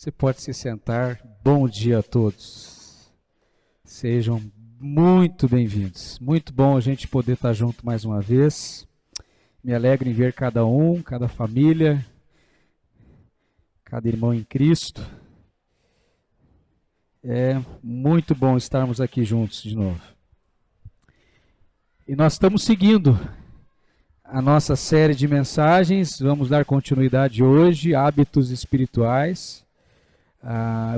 Você pode se sentar. Bom dia a todos. Sejam muito bem-vindos. Muito bom a gente poder estar junto mais uma vez. Me alegro em ver cada um, cada família, cada irmão em Cristo. É muito bom estarmos aqui juntos de novo. E nós estamos seguindo a nossa série de mensagens. Vamos dar continuidade hoje, hábitos espirituais.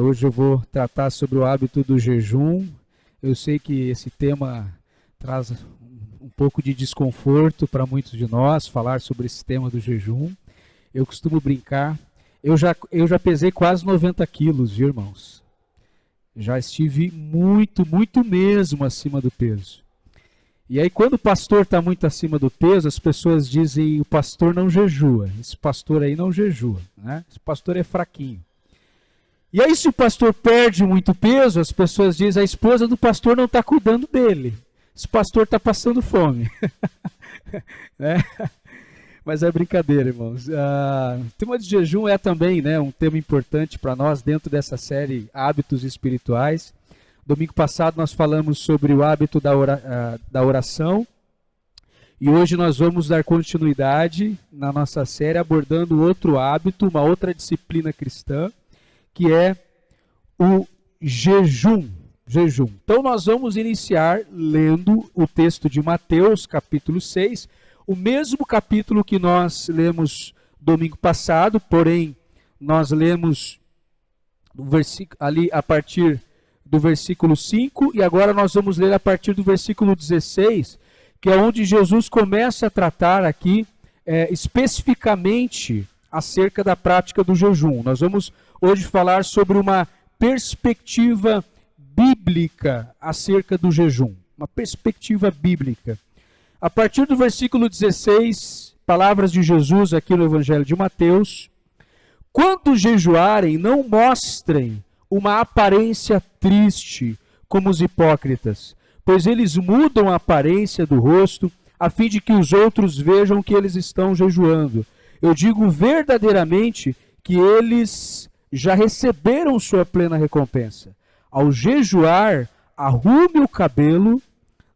Hoje eu vou tratar sobre o hábito do jejum. Eu sei que esse tema traz um pouco de desconforto para muitos de nós, falar sobre esse tema do jejum. Eu costumo brincar. Eu já pesei quase 90 quilos, viu, irmãos? Já estive muito mesmo acima do peso. E aí quando o pastor está muito acima do peso, as pessoas dizem, o pastor não jejua. Esse pastor aí não jejua, né? Esse pastor é fraquinho. E aí se o pastor perde muito peso, as pessoas dizem, a esposa do pastor não está cuidando dele. Esse pastor está passando fome. Né? Mas é brincadeira, irmãos. O tema de jejum é também, né, um tema importante para nós dentro dessa série Hábitos Espirituais. Domingo passado nós falamos sobre o hábito da oração. E hoje nós vamos dar continuidade na nossa série abordando outro hábito, uma outra disciplina cristã, que é o jejum. Então nós vamos iniciar lendo o texto de Mateus, capítulo 6, o mesmo capítulo que nós lemos domingo passado, porém nós lemos ali a partir do versículo 5 e agora nós vamos ler a partir do versículo 16, que é onde Jesus começa a tratar aqui especificamente acerca da prática do jejum. Nós vamos hoje falar sobre uma perspectiva bíblica acerca do jejum, uma perspectiva bíblica. A partir do versículo 16, palavras de Jesus aqui no Evangelho de Mateus: quando jejuarem, não mostrem uma aparência triste como os hipócritas, pois eles mudam a aparência do rosto a fim de que os outros vejam que eles estão jejuando. Eu digo verdadeiramente que eles já receberam sua plena recompensa. Ao jejuar, arrume o cabelo,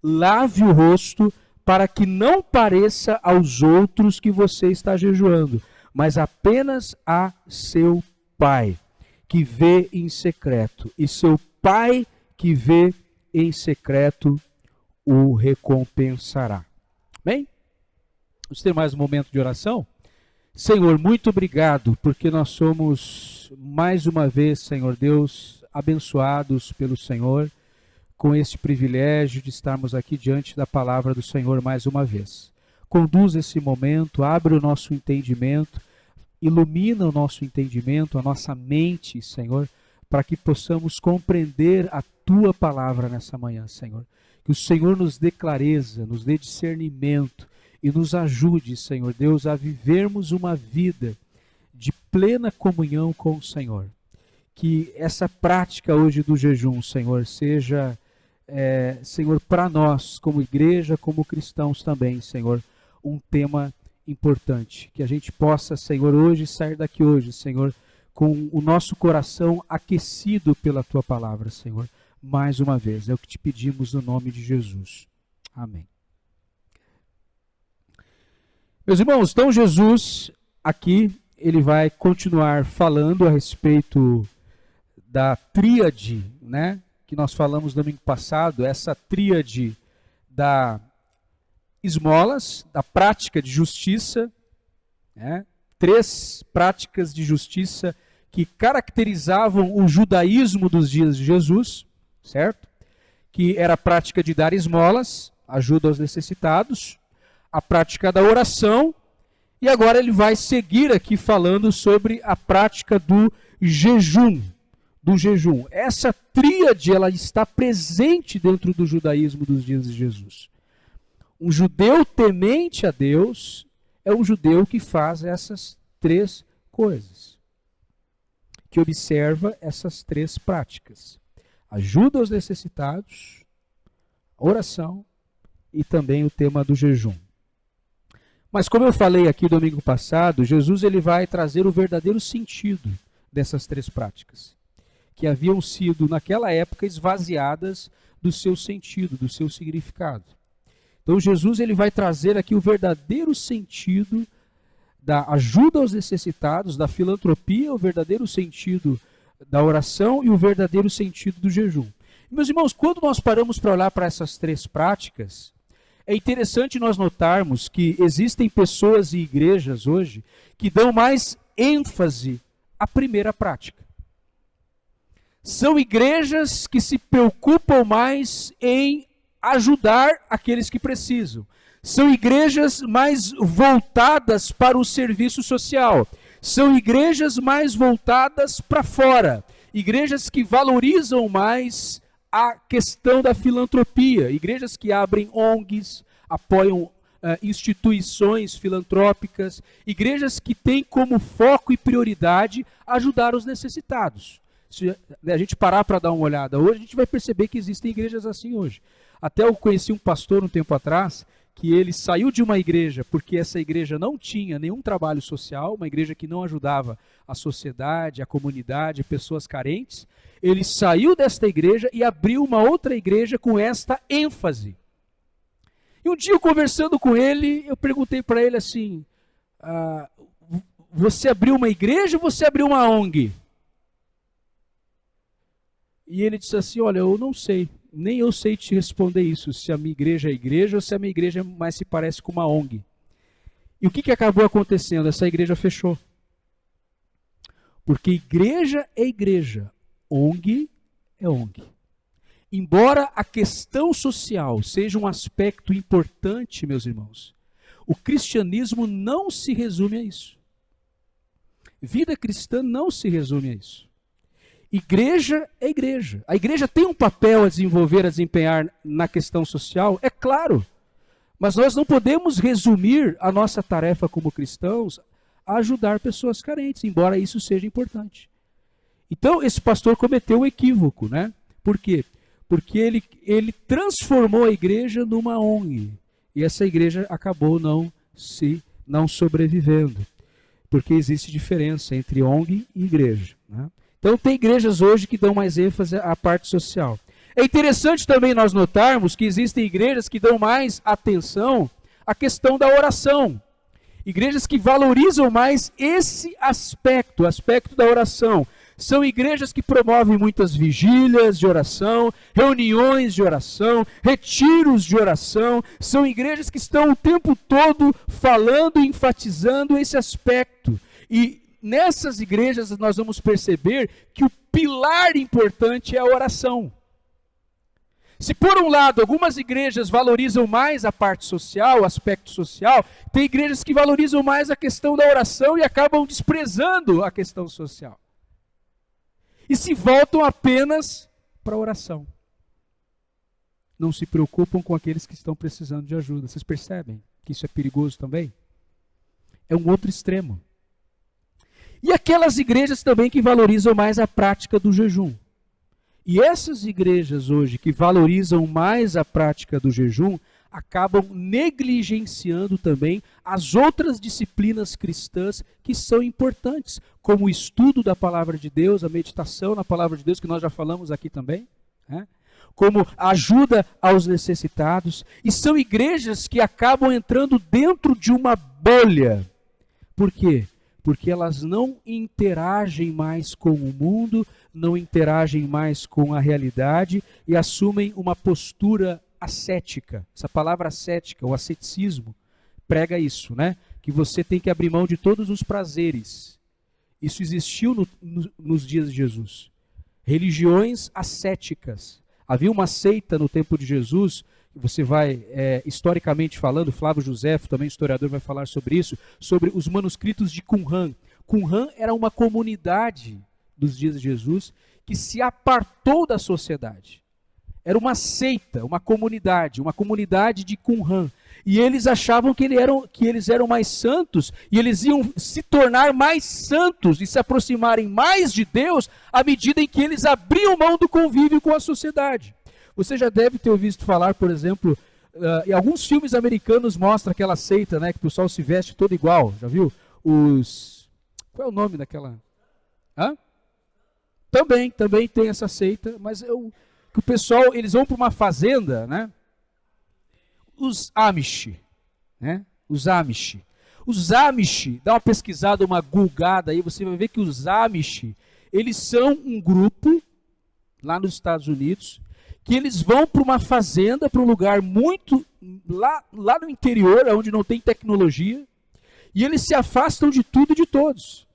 lave o rosto, para que não pareça aos outros que você está jejuando, mas apenas a seu Pai, que vê em secreto. E seu Pai, que vê em secreto, o recompensará. Bem? Vamos ter mais um momento de oração? Senhor, muito obrigado, porque nós somos, mais uma vez, Senhor Deus, abençoados pelo Senhor, com este privilégio de estarmos aqui diante da palavra do Senhor mais uma vez. Conduz esse momento, abre o nosso entendimento, ilumina o nosso entendimento, a nossa mente, Senhor, para que possamos compreender a Tua palavra nessa manhã, Senhor. Que o Senhor nos dê clareza, nos dê discernimento e nos ajude, Senhor Deus, a vivermos uma vida de plena comunhão com o Senhor. Que essa prática hoje do jejum, Senhor, seja, Senhor, para nós, como igreja, como cristãos também, Senhor, um tema importante. Que a gente possa, Senhor, hoje sair daqui hoje, Senhor, com o nosso coração aquecido pela Tua palavra, Senhor. Mais uma vez, é o que te pedimos no nome de Jesus. Amém. Meus irmãos, então Jesus aqui, ele vai continuar falando a respeito da tríade, né, que nós falamos domingo passado, essa tríade da esmolas, da prática de justiça, né, 3 práticas de justiça que caracterizavam o judaísmo dos dias de Jesus, certo? Que era a prática de dar esmolas, ajuda aos necessitados, a prática da oração, e agora ele vai seguir aqui falando sobre a prática do jejum. Essa tríade, ela está presente dentro do judaísmo dos dias de Jesus. Um judeu temente a Deus é um judeu que faz essas 3 coisas, que observa essas 3 práticas: ajuda aos necessitados, oração e também o tema do jejum. Mas como eu falei aqui domingo passado, Jesus ele vai trazer o verdadeiro sentido dessas três práticas, que haviam sido, naquela época, esvaziadas do seu sentido, do seu significado. Então Jesus ele vai trazer aqui o verdadeiro sentido da ajuda aos necessitados, da filantropia, o verdadeiro sentido da oração e o verdadeiro sentido do jejum. Meus irmãos, quando nós paramos para olhar para essas três práticas, é interessante nós notarmos que existem pessoas e igrejas hoje que dão mais ênfase à primeira prática. São igrejas que se preocupam mais em ajudar aqueles que precisam. São igrejas mais voltadas para o serviço social. São igrejas mais voltadas para fora. Igrejas que valorizam mais a questão da filantropia. Igrejas que abrem ONGs, apoiam instituições filantrópicas. Igrejas que têm como foco e prioridade ajudar os necessitados. Se a gente parar para dar uma olhada hoje, a gente vai perceber que existem igrejas assim hoje. Até eu conheci um pastor um tempo atrás, que ele saiu de uma igreja porque essa igreja não tinha nenhum trabalho social, uma igreja que não ajudava a sociedade, a comunidade, pessoas carentes. Ele saiu desta igreja e abriu uma outra igreja com esta ênfase. E um dia, eu conversando com ele, eu perguntei para ele assim, você abriu uma igreja ou você abriu uma ONG? E ele disse assim, olha, eu não sei. Nem eu sei te responder isso, se a minha igreja é igreja ou se a minha igreja mais se parece com uma ONG. E o que acabou acontecendo? Essa igreja fechou. Porque igreja é igreja, ONG é ONG. Embora a questão social seja um aspecto importante, meus irmãos, o cristianismo não se resume a isso. Vida cristã não se resume a isso. Igreja é igreja. A igreja tem um papel a desenvolver, a desempenhar na questão social, é claro. Mas nós não podemos resumir a nossa tarefa como cristãos a ajudar pessoas carentes, embora isso seja importante. Então, esse pastor cometeu um equívoco, né? Por quê? Porque ele transformou a igreja numa ONG. E essa igreja acabou não sobrevivendo. Porque existe diferença entre ONG e igreja, né? Então tem igrejas hoje que dão mais ênfase à parte social. É interessante também nós notarmos que existem igrejas que dão mais atenção à questão da oração. Igrejas que valorizam mais esse aspecto, o aspecto da oração. São igrejas que promovem muitas vigílias de oração, reuniões de oração, retiros de oração. São igrejas que estão o tempo todo falando e enfatizando esse aspecto. E nessas igrejas nós vamos perceber que o pilar importante é a oração. Se por um lado algumas igrejas valorizam mais a parte social, o aspecto social, tem igrejas que valorizam mais a questão da oração e acabam desprezando a questão social. E se voltam apenas para a oração. Não se preocupam com aqueles que estão precisando de ajuda. Vocês percebem que isso é perigoso também? É um outro extremo. E aquelas igrejas também que valorizam mais a prática do jejum. E essas igrejas hoje que valorizam mais a prática do jejum, acabam negligenciando também as outras disciplinas cristãs que são importantes, como o estudo da palavra de Deus, a meditação na palavra de Deus, que nós já falamos aqui também, né? Como a ajuda aos necessitados. E são igrejas que acabam entrando dentro de uma bolha. Por quê? Porque elas não interagem mais com o mundo, não interagem mais com a realidade e assumem uma postura ascética. Essa palavra ascética, o asceticismo, prega isso, né? Que você tem que abrir mão de todos os prazeres. Isso existiu nos dias de Jesus. Religiões ascéticas. Havia uma seita no tempo de Jesus, você vai, historicamente falando, Flávio Josefo, também historiador, vai falar sobre isso, sobre os manuscritos de Qumran. Qumran era uma comunidade dos dias de Jesus que se apartou da sociedade. Era uma seita, uma comunidade de Qumran. E eles achavam que eles eram mais santos, e eles iam se tornar mais santos e se aproximarem mais de Deus à medida em que eles abriam mão do convívio com a sociedade. Você já deve ter ouvido falar, por exemplo, em alguns filmes americanos mostra aquela seita, né, que o pessoal se veste todo igual, já viu? Qual é o nome daquela? Hã? Também tem essa seita, mas que o pessoal, eles vão para uma fazenda, né? Os Amish, né? Os Amish. Os Amish, dá uma pesquisada, uma googada aí, você vai ver que os Amish, eles são um grupo, lá nos Estados Unidos, que eles vão para uma fazenda, para um lugar muito, lá no interior, onde não tem tecnologia, e eles se afastam de tudo e de todos.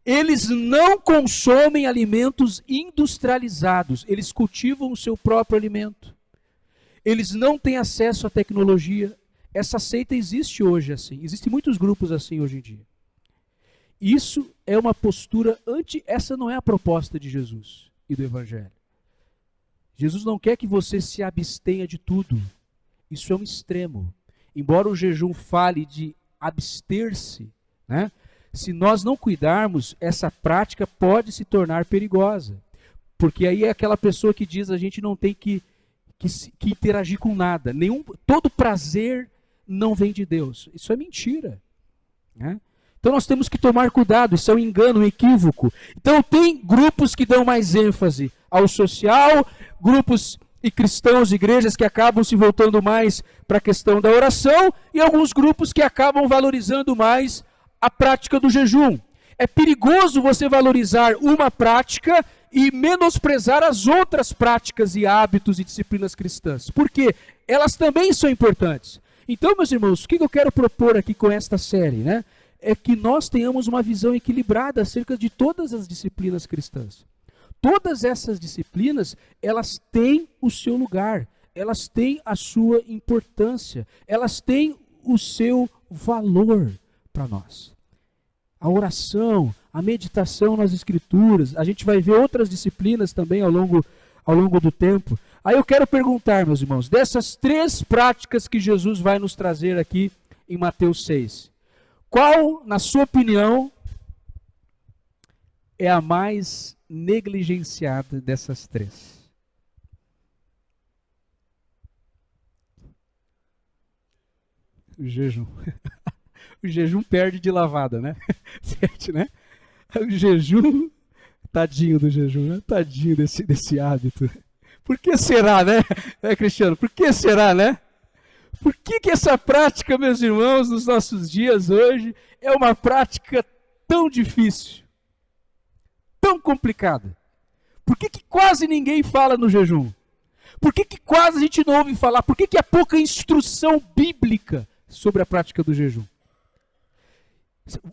Eles não consomem alimentos industrializados, eles cultivam o seu próprio alimento. Eles não têm acesso à tecnologia. Essa seita existe hoje assim. Existem muitos grupos assim hoje em dia. Isso é uma postura essa não é a proposta de Jesus e do Evangelho. Jesus não quer que você se abstenha de tudo. Isso é um extremo. Embora o jejum fale de abster-se, né? Se nós não cuidarmos, essa prática pode se tornar perigosa. Porque aí é aquela pessoa que diz a gente não tem que interagir com nada. Todo prazer não vem de Deus. Isso é mentira, né? Então nós temos que tomar cuidado, isso é um engano, um equívoco. Então tem grupos que dão mais ênfase ao social, grupos e cristãos, igrejas que acabam se voltando mais para a questão da oração, e alguns grupos que acabam valorizando mais a prática do jejum. É perigoso você valorizar uma prática e menosprezar as outras práticas e hábitos e disciplinas cristãs. Por quê? Elas também são importantes. Então, meus irmãos, o que eu quero propor aqui com esta série, né? É que nós tenhamos uma visão equilibrada acerca de todas as disciplinas cristãs. Todas essas disciplinas, elas têm o seu lugar, elas têm a sua importância, elas têm o seu valor para nós. A oração, a meditação nas Escrituras, a gente vai ver outras disciplinas também ao longo do tempo. Aí eu quero perguntar, meus irmãos, dessas 3 práticas que Jesus vai nos trazer aqui em Mateus 6, qual, na sua opinião, é a mais negligenciada dessas 3? O jejum. O jejum perde de lavada, né? Perde, né? O jejum, tadinho do jejum, né? Tadinho desse hábito. Por que será, né? Cristiano, por que será, né? Por que essa prática, meus irmãos, nos nossos dias hoje, é uma prática tão difícil, tão complicada? Por que quase ninguém fala no jejum? Por que quase a gente não ouve falar? Por que há pouca instrução bíblica sobre a prática do jejum?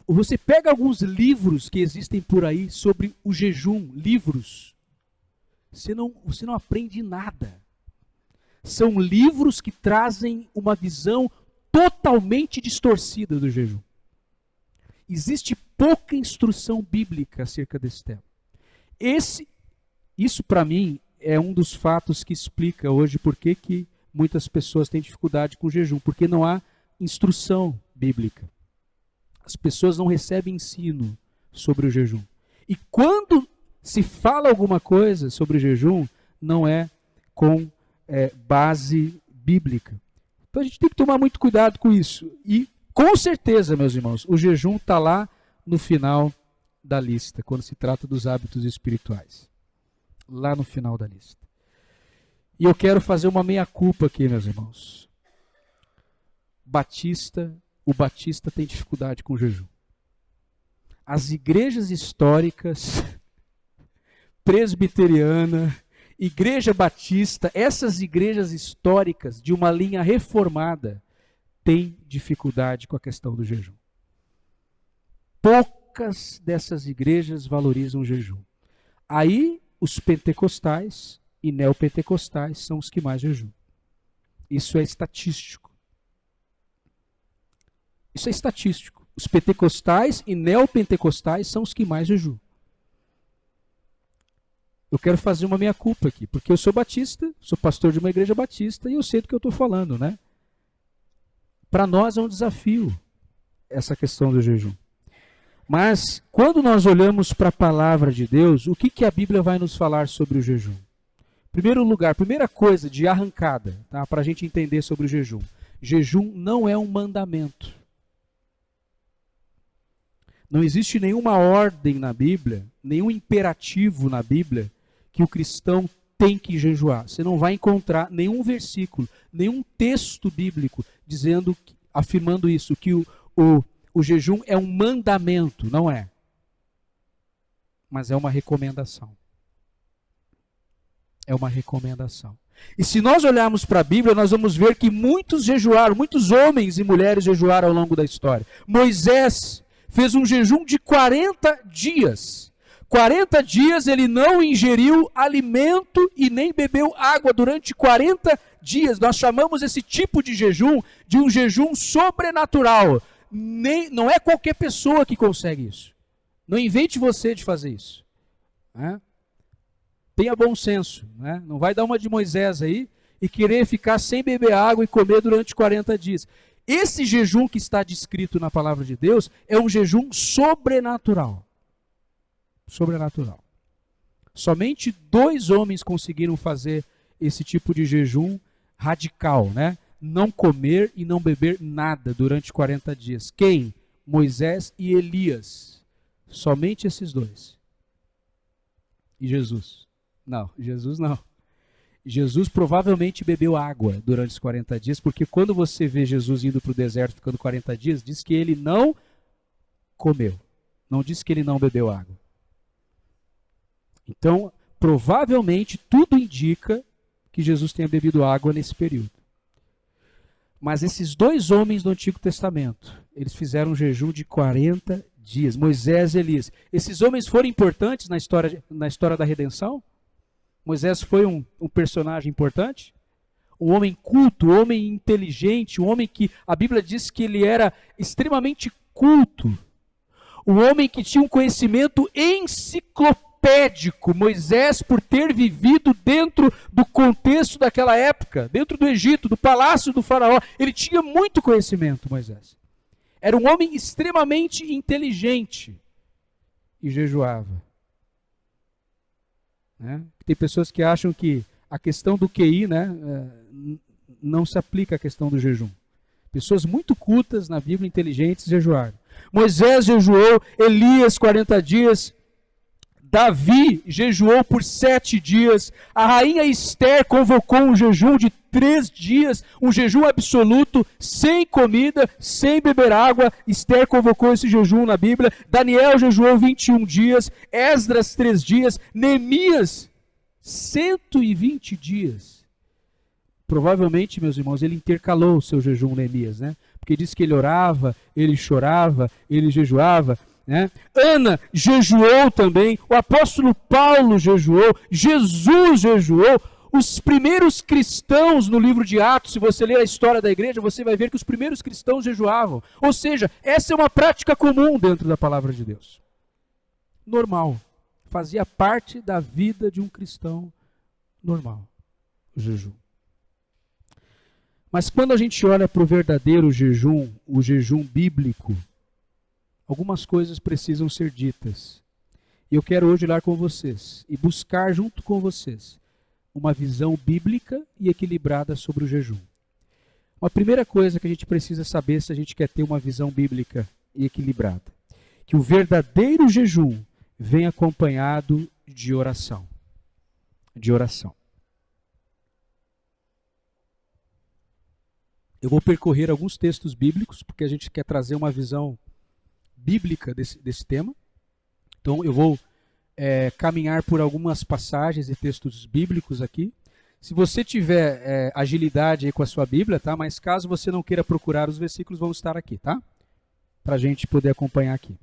Você pega alguns livros que existem por aí sobre o jejum, livros, você não aprende nada. São livros que trazem uma visão totalmente distorcida do jejum. Existe pouca instrução bíblica acerca desse tema. Isso para mim é um dos fatos que explica hoje por que muitas pessoas têm dificuldade com o jejum, porque não há instrução bíblica. As pessoas não recebem ensino sobre o jejum. E quando se fala alguma coisa sobre o jejum, não é com base bíblica. Então a gente tem que tomar muito cuidado com isso. E com certeza, meus irmãos, o jejum está lá no final da lista, quando se trata dos hábitos espirituais. Lá no final da lista. E eu quero fazer uma meia-culpa aqui, meus irmãos. O batista tem dificuldade com o jejum. As igrejas históricas, presbiteriana, igreja batista, essas igrejas históricas de uma linha reformada têm dificuldade com a questão do jejum. Poucas dessas igrejas valorizam o jejum. Aí os pentecostais e neopentecostais são os que mais jejuam. Isso é estatístico. Isso é estatístico. Os pentecostais e neopentecostais são os que mais jejuam. Eu quero fazer uma meia-culpa aqui, porque eu sou batista, sou pastor de uma igreja batista e eu sei do que eu estou falando, né? Para nós é um desafio essa questão do jejum. Mas quando nós olhamos para a palavra de Deus, o que a Bíblia vai nos falar sobre o jejum? Primeiro lugar, primeira coisa de arrancada, tá? Para a gente entender sobre o jejum. Jejum não é um mandamento. Não existe nenhuma ordem na Bíblia, nenhum imperativo na Bíblia que o cristão tem que jejuar. Você não vai encontrar nenhum versículo, nenhum texto bíblico afirmando isso, que o jejum é um mandamento. Não é. Mas é uma recomendação. É uma recomendação. E se nós olharmos para a Bíblia, nós vamos ver que muitos jejuaram, muitos homens e mulheres jejuaram ao longo da história. Moisés fez um jejum de 40 dias. 40 dias ele não ingeriu alimento e nem bebeu água durante 40 dias. Nós chamamos esse tipo de jejum de um jejum sobrenatural. Não é qualquer pessoa que consegue isso. Não invente você de fazer isso. Né? Tenha bom senso. Né? Não vai dar uma de Moisés aí e querer ficar sem beber água e comer durante 40 dias. Esse jejum que está descrito na palavra de Deus é um jejum sobrenatural. Sobrenatural. Somente 2 homens conseguiram fazer esse tipo de jejum radical, né? Não comer e não beber nada durante 40 dias. Quem? Moisés e Elias. Somente esses 2. E Jesus? Não, Jesus não. Jesus provavelmente bebeu água durante os 40 dias, porque quando você vê Jesus indo para o deserto ficando 40 dias, diz que ele não comeu. Não diz que ele não bebeu água. Então, provavelmente, tudo indica que Jesus tenha bebido água nesse período. Mas esses 2 homens do Antigo Testamento, eles fizeram um jejum de 40 dias. Moisés e Elias. Esses homens foram importantes na história da redenção? Moisés foi um personagem importante? Um homem culto, um homem inteligente, um homem que a Bíblia diz que ele era extremamente culto. Um homem que tinha um conhecimento enciclopédico. Moisés, por ter vivido dentro do contexto daquela época, dentro do Egito, do palácio do faraó, ele tinha muito conhecimento, Moisés. Era um homem extremamente inteligente e jejuava. Né? Tem pessoas que acham que a questão do QI, né, não se aplica à questão do jejum. Pessoas muito cultas na Bíblia, inteligentes, jejuaram. Moisés jejuou, Elias 40 dias, Davi jejuou por 7 dias, a rainha Esther convocou um jejum de 3 dias, um jejum absoluto, sem comida, sem beber água. Esther convocou esse jejum na Bíblia. Daniel jejuou 21 dias, Esdras 3 dias, Neemias 120 dias. Provavelmente, meus irmãos, ele intercalou o seu jejum, Neemias, né? Porque diz que ele orava, ele chorava, ele jejuava. Né? Ana jejuou também, o apóstolo Paulo jejuou, Jesus jejuou. Os primeiros cristãos no livro de Atos, se você ler a história da igreja, você vai ver que os primeiros cristãos jejuavam. Ou seja, essa é uma prática comum dentro da palavra de Deus. Normal. Fazia parte da vida de um cristão normal, o jejum. Mas quando a gente olha para o verdadeiro jejum, o jejum bíblico, algumas coisas precisam ser ditas. E eu quero hoje olhar com vocês e buscar junto com vocês uma visão bíblica e equilibrada sobre o jejum. Uma primeira coisa que a gente precisa saber se a gente quer ter uma visão bíblica e equilibrada, que o verdadeiro jejum vem acompanhado de oração. De oração. Eu vou percorrer alguns textos bíblicos, porque a gente quer trazer uma visão bíblica desse tema. Então eu vou caminhar por algumas passagens e textos bíblicos aqui. Se você tiver agilidade aí com a sua Bíblia, tá? Mas caso você não queira procurar, os versículos vão estar aqui, tá? Para a gente poder acompanhar aqui.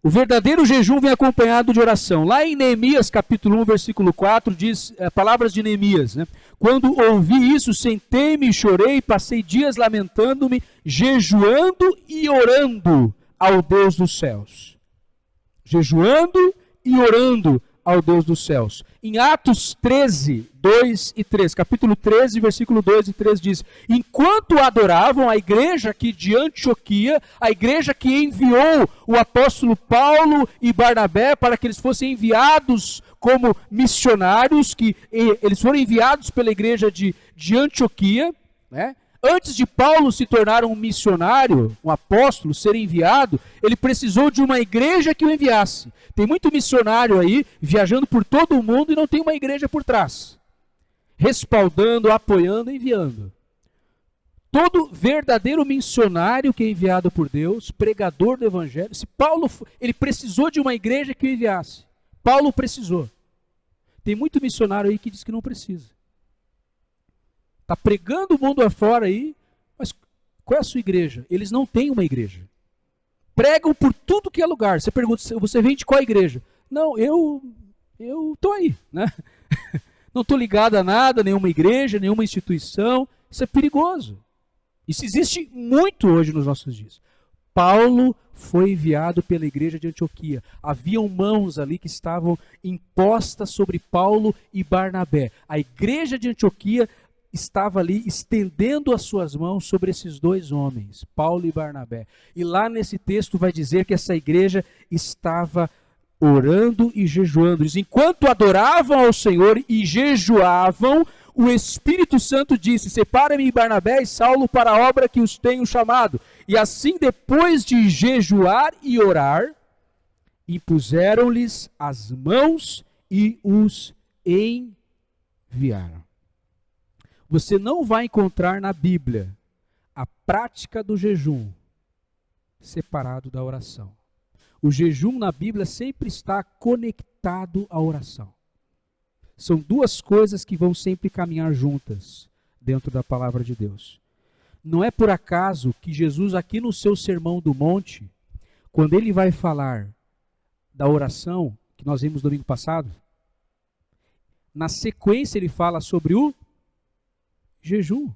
O verdadeiro jejum vem acompanhado de oração. Lá em Neemias capítulo 1, versículo 4, diz palavras de Neemias, né? Quando ouvi isso, sentei-me e chorei, passei dias lamentando-me, jejuando e orando ao Deus dos céus. Jejuando e orando ao Deus dos céus. Em Atos 13, 2 e 3, capítulo 13, versículo 2 e 3 diz: enquanto adoravam, a igreja aqui de Antioquia, a igreja que enviou o apóstolo Paulo e Barnabé para que eles fossem enviados como missionários, que eles foram enviados pela igreja de Antioquia, né? Antes de Paulo se tornar um missionário, um apóstolo, ser enviado, ele precisou de uma igreja que o enviasse. Tem muito missionário aí, viajando por todo o mundo e não tem uma igreja por trás, respaldando, apoiando, enviando. Todo verdadeiro missionário que é enviado por Deus, pregador do evangelho, se Paulo, ele precisou de uma igreja que o enviasse. Paulo precisou. Tem muito missionário aí que diz que não precisa. Está pregando o mundo afora aí, mas qual é a sua igreja? Eles não têm uma igreja. Pregam por tudo que é lugar. Você pergunta, você vem de qual igreja? Não, eu estou aí, né? Não estou ligado a nada, nenhuma igreja, nenhuma instituição. Isso é perigoso. Isso existe muito hoje nos nossos dias. Paulo foi enviado pela igreja de Antioquia. Haviam mãos ali que estavam impostas sobre Paulo e Barnabé. A igreja de Antioquia estava ali estendendo as suas mãos sobre esses dois homens, Paulo e Barnabé. E lá nesse texto vai dizer que essa igreja estava orando e jejuando. Diz, enquanto adoravam ao Senhor e jejuavam, o Espírito Santo disse, separa-me Barnabé e Saulo para a obra que os tenho chamado. E assim, depois de jejuar e orar, impuseram-lhes as mãos e os enviaram. Você não vai encontrar na Bíblia a prática do jejum separado da oração. O jejum na Bíblia sempre está conectado à oração. São duas coisas que vão sempre caminhar juntas dentro da palavra de Deus. Não é por acaso que Jesus, aqui no seu Sermão do Monte, quando ele vai falar da oração, que nós vimos domingo passado, na sequência ele fala sobre o jejum.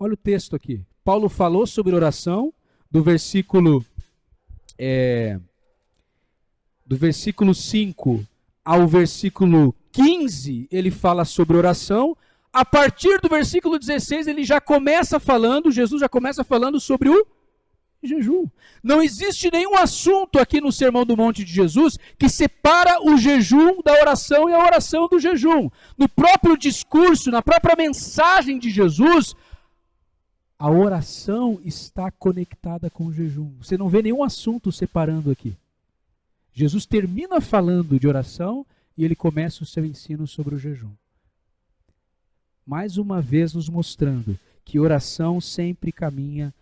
Olha o texto aqui. Paulo falou sobre oração do versículo 5 ao versículo 15, ele fala sobre oração. A partir do versículo 16, ele já começa falando, Jesus já começa falando sobre o jejum. Não existe nenhum assunto aqui no Sermão do Monte de Jesus que separa o jejum da oração e a oração do jejum. No próprio discurso, na própria mensagem de Jesus, a oração está conectada com o jejum. Você não vê nenhum assunto separando aqui. Jesus termina falando de oração e ele começa o seu ensino sobre o jejum. Mais uma vez nos mostrando que oração sempre caminha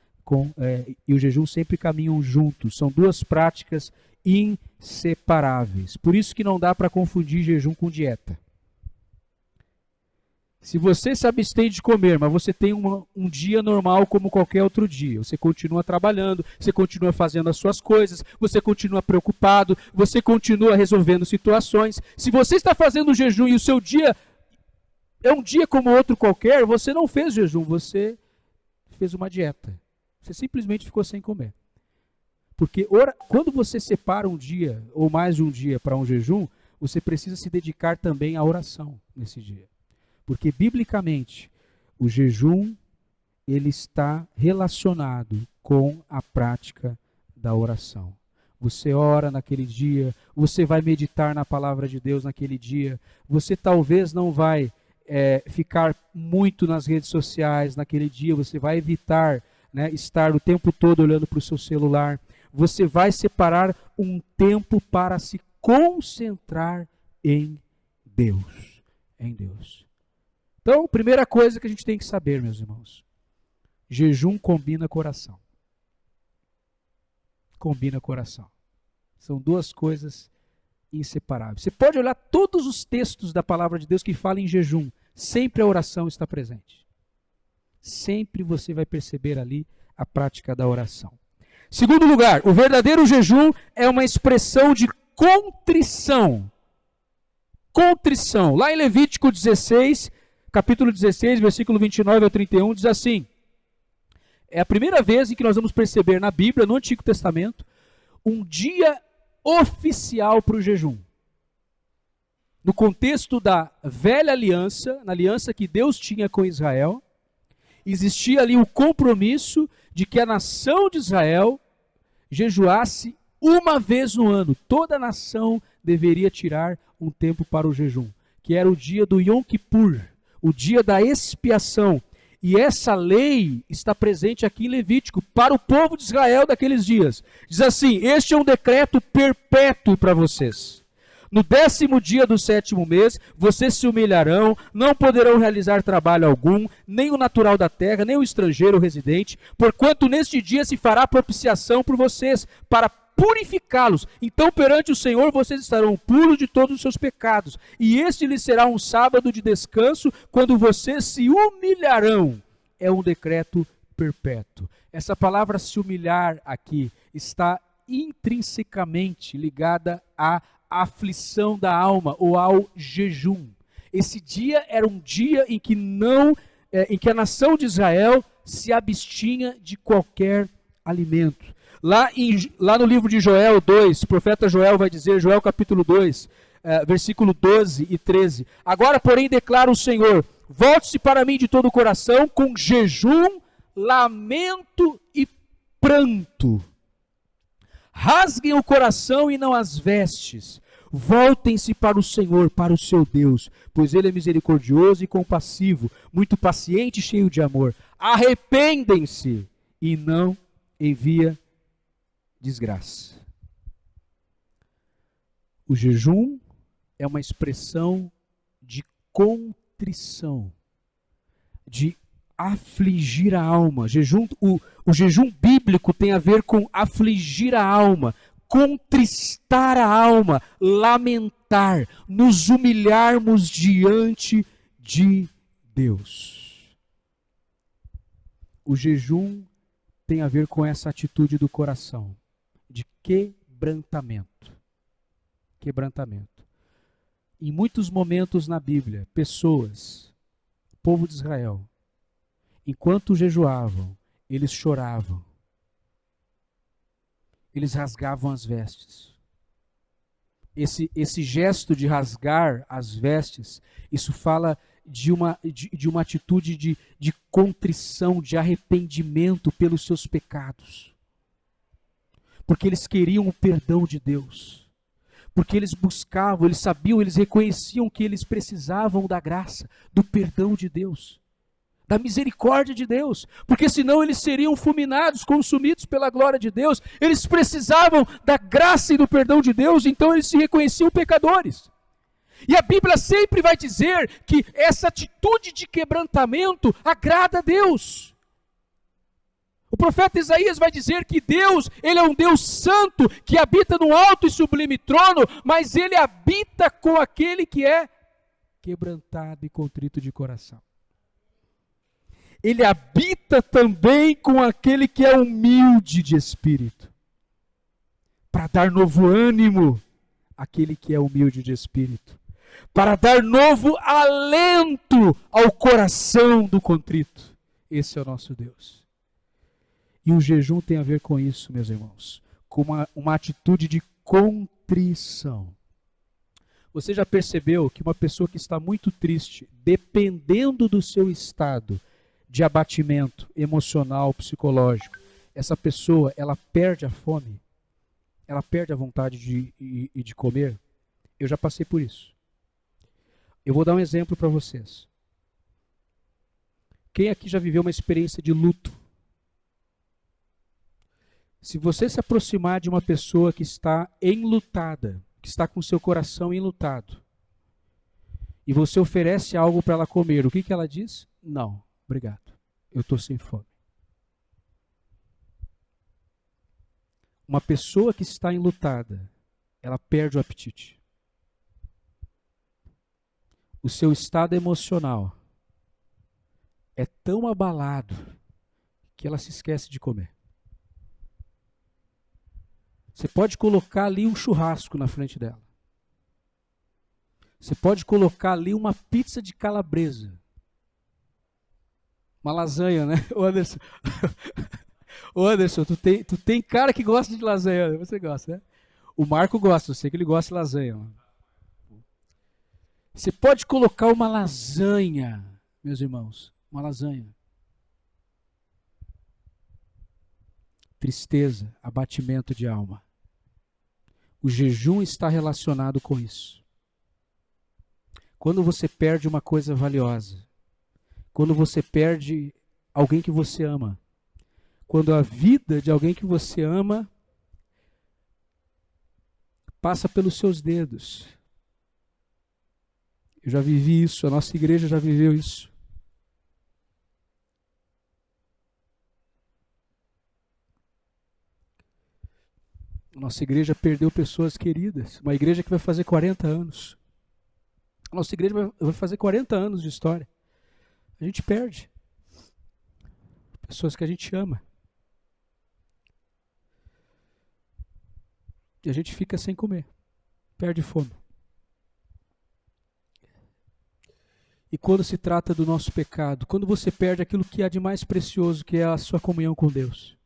e o jejum sempre caminham juntos. São duas práticas inseparáveis. Por isso que não dá para confundir jejum com dieta. Se você se abstém de comer, mas você tem um dia normal como qualquer outro dia, você continua trabalhando, você continua fazendo as suas coisas, você continua preocupado, você continua resolvendo situações. Se você está fazendo jejum e o seu dia é um dia como outro qualquer, você não fez jejum, você fez uma dieta. Você simplesmente ficou sem comer. Porque quando você separa um dia ou mais de um dia para um jejum, você precisa se dedicar também à oração nesse dia. Porque, biblicamente, o jejum ele está relacionado com a prática da oração. Você ora naquele dia, você vai meditar na palavra de Deus naquele dia, você talvez não vai ficar muito nas redes sociais naquele dia, você vai evitar estar o tempo todo olhando para o seu celular, você vai separar um tempo para se concentrar em Deus. Em Deus. Então, primeira coisa que a gente tem que saber, meus irmãos, jejum combina com oração. Combina com oração. São duas coisas inseparáveis. Você pode olhar todos os textos da palavra de Deus que falam em jejum, sempre a oração está presente. Sempre você vai perceber ali a prática da oração. Segundo lugar, o verdadeiro jejum é uma expressão de contrição. Contrição. Lá em Levítico 16, capítulo 16, versículo 29 ao 31, diz assim: é a primeira vez em que nós vamos perceber na Bíblia, no Antigo Testamento, um dia oficial para o jejum. No contexto da velha aliança, na aliança que Deus tinha com Israel, existia ali o compromisso de que a nação de Israel jejuasse uma vez no ano. Toda a nação deveria tirar um tempo para o jejum, que era o dia do Yom Kippur, o dia da expiação. E essa lei está presente aqui em Levítico para o povo de Israel daqueles dias. Diz assim: este é um decreto perpétuo para vocês. No 10º dia do 7º mês, vocês se humilharão, não poderão realizar trabalho algum, nem o natural da terra, nem o estrangeiro ou residente, porquanto neste dia se fará propiciação por vocês, para purificá-los. Então perante o Senhor vocês estarão puros de todos os seus pecados, e este lhes será um sábado de descanso, quando vocês se humilharão. É um decreto perpétuo. Essa palavra se humilhar aqui está intrinsecamente ligada à aflição da alma ou ao jejum. Esse dia era um dia em que a nação de Israel se abstinha de qualquer alimento. Lá no livro de Joel 2, o profeta Joel vai dizer, Joel capítulo 2, versículo 12 e 13: agora, porém, declara o Senhor, volte-se para mim de todo o coração, com jejum, lamento e pranto. Rasguem o coração e não as vestes. Voltem-se para o Senhor, para o seu Deus, pois Ele é misericordioso e compassivo, muito paciente e cheio de amor. Arrependem-se e não envia desgraça. O jejum é uma expressão de contrição, de afligir a alma. O jejum bíblico tem a ver com afligir a alma, contristar a alma, lamentar, nos humilharmos diante de Deus. O jejum tem a ver com essa atitude do coração, de quebrantamento. Quebrantamento. Em muitos momentos na Bíblia, pessoas, o povo de Israel, enquanto jejuavam, eles choravam. Eles rasgavam as vestes. Esse gesto de rasgar as vestes, isso fala de uma atitude de contrição, de arrependimento pelos seus pecados. Porque eles queriam o perdão de Deus. Porque eles buscavam, eles sabiam, eles reconheciam que eles precisavam da graça, do perdão de Deus, da misericórdia de Deus, porque senão eles seriam fulminados, consumidos pela glória de Deus. Eles precisavam da graça e do perdão de Deus, então eles se reconheciam pecadores. E a Bíblia sempre vai dizer que essa atitude de quebrantamento agrada a Deus. O profeta Isaías vai dizer que Deus, Ele é um Deus santo, que habita no alto e sublime trono, mas Ele habita com aquele que é quebrantado e contrito de coração. Ele habita também com aquele que é humilde de espírito, para dar novo ânimo àquele que é humilde de espírito, para dar novo alento ao coração do contrito. Esse é o nosso Deus. E o jejum tem a ver com isso, meus irmãos, com uma atitude de contrição. Você já percebeu que uma pessoa que está muito triste, dependendo do seu estado de abatimento emocional, psicológico, essa pessoa, ela perde a fome, ela perde a vontade de comer? Eu já passei por isso. Eu vou dar um exemplo para vocês. Quem aqui já viveu uma experiência de luto? Se você se aproximar de uma pessoa que está enlutada, que está com seu coração enlutado, e você oferece algo para ela comer, o que ela diz? Não, obrigado, eu estou sem fome. Uma pessoa que está enlutada, ela perde o apetite. O seu estado emocional é tão abalado que ela se esquece de comer. Você pode colocar ali um churrasco na frente dela. Você pode colocar ali uma pizza de calabresa. Uma lasanha, né? Ô Anderson, ô Anderson, tu tem cara que gosta de lasanha. Você gosta, né? O Marco gosta, eu sei que ele gosta de lasanha. Você pode colocar uma lasanha, meus irmãos. Uma lasanha. Tristeza, abatimento de alma. O jejum está relacionado com isso. Quando você perde uma coisa valiosa, Quando você perde alguém que você ama. Quando a vida de alguém que você ama passa pelos seus dedos. Eu já vivi isso, a nossa igreja já viveu isso. A nossa igreja perdeu pessoas queridas. Uma igreja que vai fazer 40 anos. A nossa igreja vai fazer 40 anos de história. A gente perde pessoas que a gente ama. E a gente fica sem comer. Perde fome. E quando se trata do nosso pecado, quando você perde aquilo que há de mais precioso, que é a sua comunhão com Deus,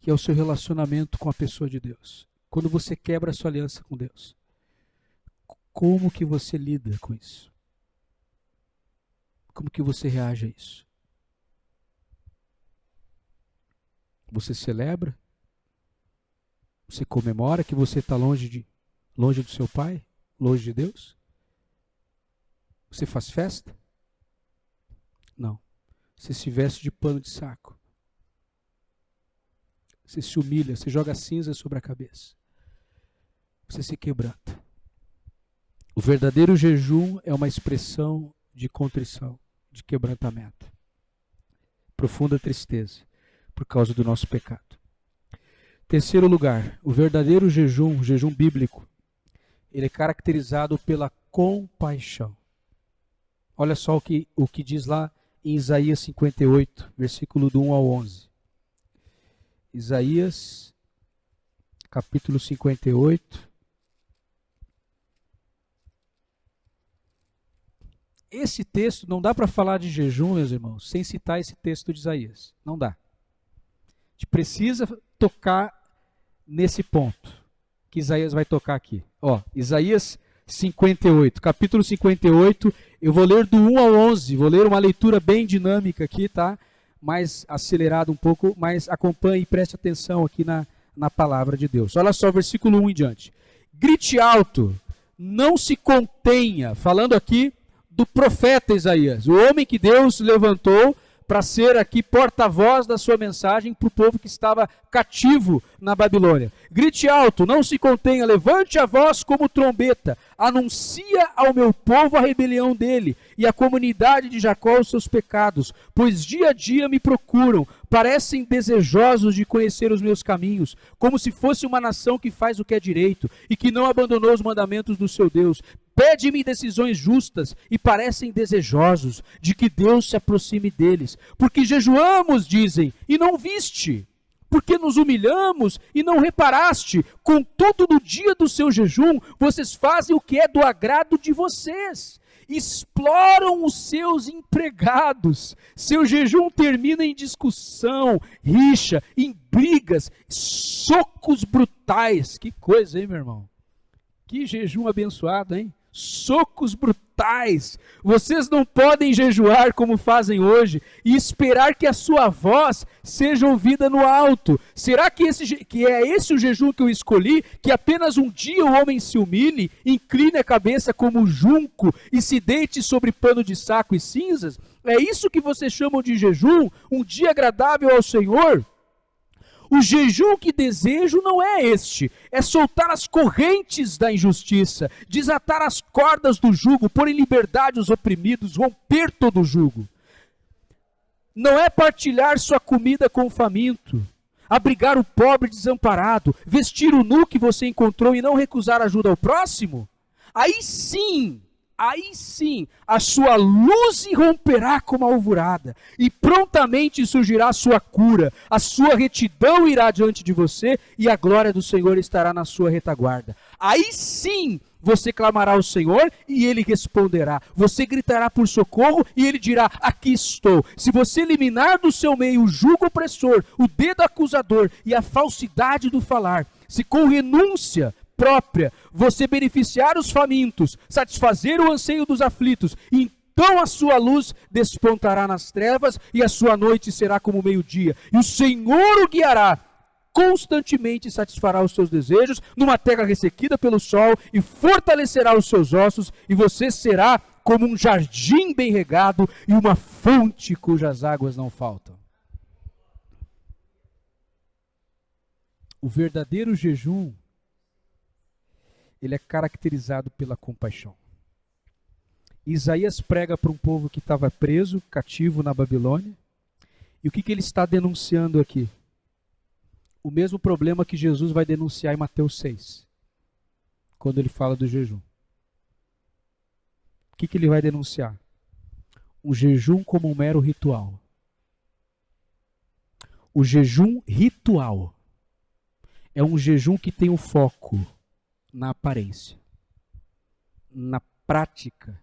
que é o seu relacionamento com a pessoa de Deus, quando você quebra a sua aliança com Deus, como que você lida com isso? Como que você reage a isso? Você celebra? Você comemora que você está longe do seu Pai? Longe de Deus? Você faz festa? Não. Você se veste de pano de saco. Você se humilha, você joga cinza sobre a cabeça. Você se quebranta. O verdadeiro jejum é uma expressão de contrição, de quebrantamento. Profunda tristeza por causa do nosso pecado. Terceiro lugar, o verdadeiro jejum, o jejum bíblico, ele é caracterizado pela compaixão. Olha só o que diz lá em Isaías 58, versículo do 1 ao 11. Isaías, capítulo 58. Esse texto, não dá para falar de jejum, meus irmãos, sem citar esse texto de Isaías. Não dá. A gente precisa tocar nesse ponto que Isaías vai tocar aqui. Ó, Isaías 58, capítulo 58, eu vou ler do 1 ao 11, vou ler uma leitura bem dinâmica aqui, tá? Mais acelerado um pouco, mas acompanhe e preste atenção aqui na palavra de Deus. Olha só, versículo 1 em diante. Grite alto, não se contenha, falando aqui do profeta Isaías, o homem que Deus levantou para ser aqui porta-voz da sua mensagem para o povo que estava cativo na Babilônia. Grite alto, não se contenha, levante a voz como trombeta, anuncia ao meu povo a rebelião dele e à comunidade de Jacó os seus pecados, pois dia a dia me procuram, parecem desejosos de conhecer os meus caminhos, como se fosse uma nação que faz o que é direito e que não abandonou os mandamentos do seu Deus. Pede-me decisões justas e parecem desejosos de que Deus se aproxime deles. Porque jejuamos, dizem, e não viste. Porque nos humilhamos e não reparaste. Contudo, no dia do seu jejum, vocês fazem o que é do agrado de vocês. Exploram os seus empregados. Seu jejum termina em discussão, rixa, em brigas, socos brutais. Que coisa, hein, meu irmão? Que jejum abençoado, hein? Socos brutais. Vocês não podem jejuar como fazem hoje e esperar que a sua voz seja ouvida no alto. Será que é esse o jejum que eu escolhi? Que apenas um dia o homem se humilhe, incline a cabeça como junco e se deite sobre pano de saco e cinzas? É isso que vocês chamam de jejum? Um dia agradável ao Senhor? O jejum que desejo não é este, é soltar as correntes da injustiça, desatar as cordas do jugo, pôr em liberdade os oprimidos, romper todo o jugo. Não é partilhar sua comida com o faminto, abrigar o pobre desamparado, vestir o nu que você encontrou e não recusar ajuda ao próximo? Aí sim, a sua luz irromperá como a alvorada, e prontamente surgirá a sua cura, a sua retidão irá diante de você, e a glória do Senhor estará na sua retaguarda. Aí sim você clamará ao Senhor, e Ele responderá. Você gritará por socorro, e Ele dirá, aqui estou. Se você eliminar do seu meio o jugo opressor, o dedo acusador e a falsidade do falar, se com renúncia própria, você beneficiar os famintos, satisfazer o anseio dos aflitos, então a sua luz despontará nas trevas e a sua noite será como o meio-dia. E o Senhor o guiará constantemente satisfará os seus desejos numa terra ressequida pelo sol e fortalecerá os seus ossos, e você será como um jardim bem regado e uma fonte cujas águas não faltam. O verdadeiro jejum, ele é caracterizado pela compaixão. Isaías prega para um povo que estava preso, cativo na Babilônia, e o que ele está denunciando aqui? O mesmo problema que Jesus vai denunciar em Mateus 6, quando ele fala do jejum. O que ele vai denunciar? O jejum como um mero ritual. O jejum ritual é um jejum que tem o foco na aparência, na prática,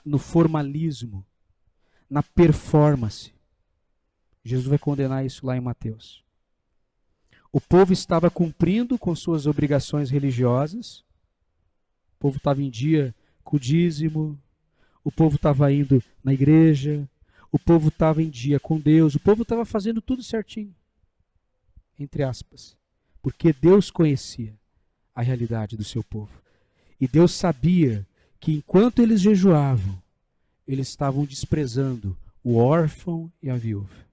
no formalismo, na performance. Jesus vai condenar isso lá em Mateus. O povo estava cumprindo com suas obrigações religiosas, o povo estava em dia com o dízimo, o povo estava indo na igreja, o povo estava em dia com Deus, o povo estava fazendo tudo certinho, entre aspas, porque Deus conhecia a realidade do seu povo. E Deus sabia que enquanto eles jejuavam, eles estavam desprezando o órfão e a viúva.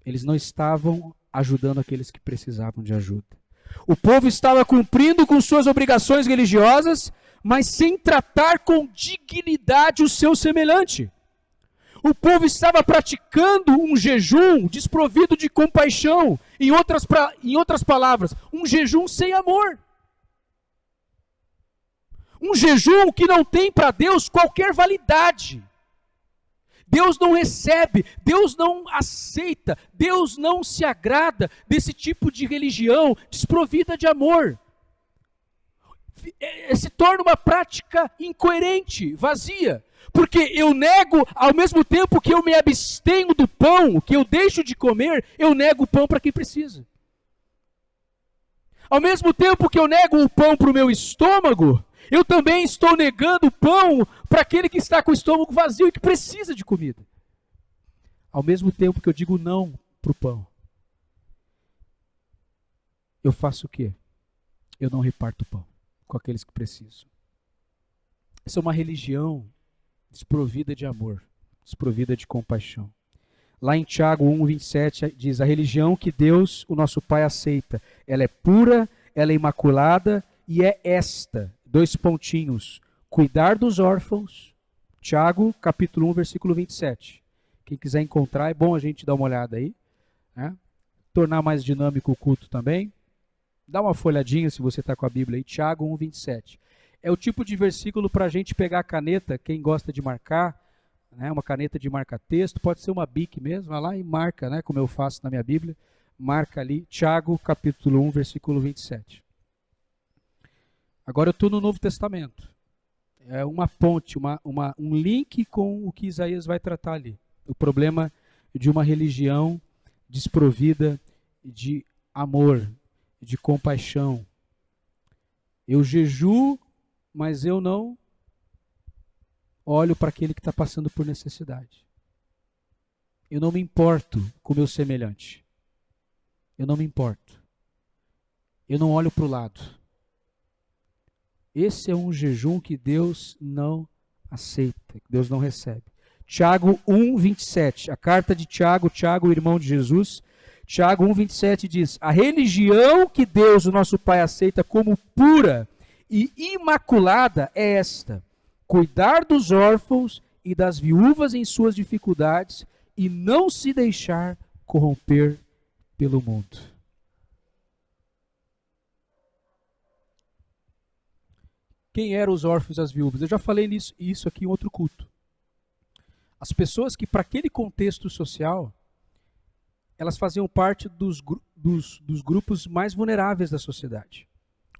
Eles não estavam ajudando aqueles que precisavam de ajuda. O povo estava cumprindo com suas obrigações religiosas, mas sem tratar com dignidade o seu semelhante. O povo estava praticando um jejum desprovido de compaixão. Em outras palavras, um jejum sem amor. Um jejum que não tem para Deus qualquer validade. Deus não recebe, Deus não aceita, Deus não se agrada desse tipo de religião desprovida de amor. Se torna uma prática incoerente, vazia. Porque eu nego, ao mesmo tempo que eu me abstenho do pão, que eu deixo de comer, eu nego o pão para quem precisa. Ao mesmo tempo que eu nego o pão para o meu estômago, eu também estou negando o pão para aquele que está com o estômago vazio e que precisa de comida. Ao mesmo tempo que eu digo não para o pão, eu faço o quê? Eu não reparto o pão com aqueles que precisam. Essa é uma religião desprovida de amor, desprovida de compaixão. Lá em Tiago 1:27 diz: a religião que Deus, o nosso Pai, aceita, ela é pura, ela é imaculada e é esta, cuidar dos órfãos. Tiago capítulo 1, versículo 27. Quem quiser encontrar, é bom a gente dar uma olhada aí, né? Tornar mais dinâmico o culto também. Dá uma folhadinha se você está com a Bíblia aí, Tiago 1:27. É o tipo de versículo para a gente pegar a caneta, quem gosta de marcar, né, uma caneta de marca-texto, pode ser uma Bic mesmo, vai lá e marca, né, como eu faço na minha Bíblia, marca ali, Tiago capítulo 1, versículo 27. Agora eu estou no Novo Testamento. É uma ponte, um link com o que Isaías vai tratar ali. O problema de uma religião desprovida de amor, de compaixão. Eu jejuo, mas eu não olho para aquele que está passando por necessidade. Eu não me importo com o meu semelhante. Eu não me importo. Eu não olho para o lado. Esse é um jejum que Deus não aceita, que Deus não recebe. Tiago 1:27, a carta de Tiago, irmão de Jesus. Tiago 1:27 diz: a religião que Deus, o nosso Pai, aceita como pura e imaculada é esta: cuidar dos órfãos e das viúvas em suas dificuldades e não se deixar corromper pelo mundo. Quem eram os órfãos e as viúvas? Eu já falei isso aqui em outro culto. As pessoas que, para aquele contexto social, elas faziam parte dos grupos mais vulneráveis da sociedade.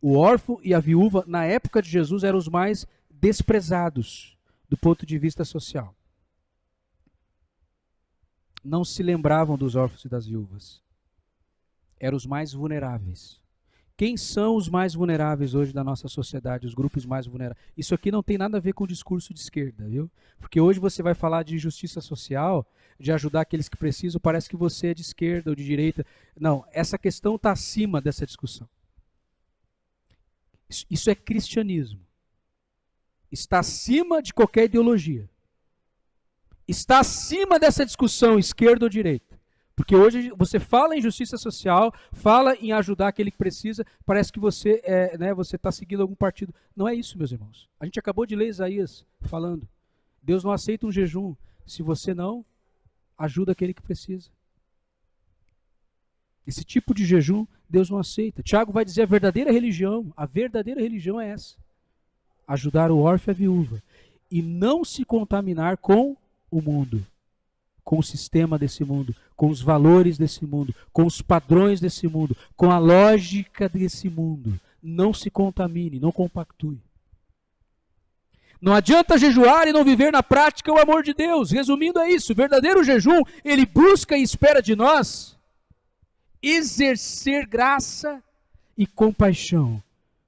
O órfão e a viúva, na época de Jesus, eram os mais desprezados do ponto de vista social. Não se lembravam dos órfãos e das viúvas. Eram os mais vulneráveis. Quem são os mais vulneráveis hoje da nossa sociedade, os grupos mais vulneráveis? Isso aqui não tem nada a ver com o discurso de esquerda, viu? Porque hoje você vai falar de justiça social, de ajudar aqueles que precisam, parece que você é de esquerda ou de direita. Não, essa questão está acima dessa discussão. Isso é cristianismo. Está acima de qualquer ideologia. Está acima dessa discussão esquerda ou direita. Porque hoje você fala em justiça social, fala em ajudar aquele que precisa, parece que você você está seguindo algum partido. Não é isso, meus irmãos. A gente acabou de ler Isaías falando. Deus não aceita um jejum se você não ajuda aquele que precisa. Esse tipo de jejum Deus não aceita. Tiago vai dizer a verdadeira religião é essa. Ajudar o órfão e a viúva. E não se contaminar com o mundo. Com o sistema desse mundo, com os valores desse mundo, com os padrões desse mundo, com a lógica desse mundo. Não se contamine, não compactue. Não adianta jejuar e não viver na prática o amor de Deus. Resumindo é isso, o verdadeiro jejum, ele busca e espera de nós exercer graça e compaixão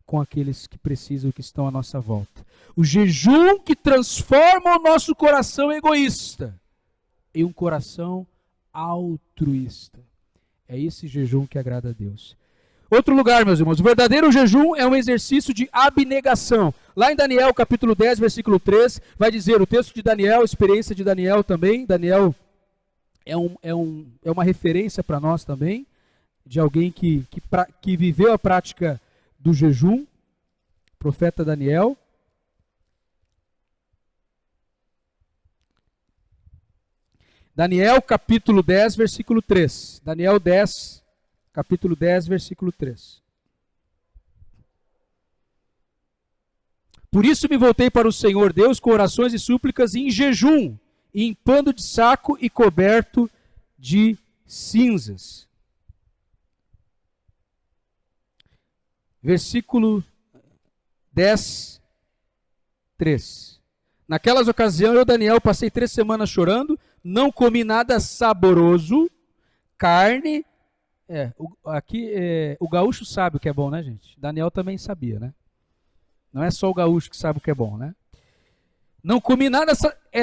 com aqueles que precisam, que estão à nossa volta. O jejum que transforma o nosso coração egoísta e um coração altruísta. É esse jejum que agrada a Deus. Outro lugar, meus irmãos, o verdadeiro jejum é um exercício de abnegação. Lá em Daniel, capítulo 10, versículo 3, vai dizer, o texto de Daniel, a experiência de Daniel também, Daniel é uma referência para nós também, de alguém que viveu a prática do jejum, profeta Daniel. Daniel capítulo 10, versículo 3. Daniel 10, capítulo 10, versículo 3. Por isso me voltei para o Senhor Deus com orações e súplicas em jejum, e em pano de saco e coberto de cinzas. Versículo 10, 3. Naquelas ocasiões eu, Daniel, passei 3 semanas chorando, não comi nada saboroso, carne. O gaúcho sabe o que é bom, né, gente? Daniel também sabia, né? Não é só o gaúcho que sabe o que é bom, né? Não comi nada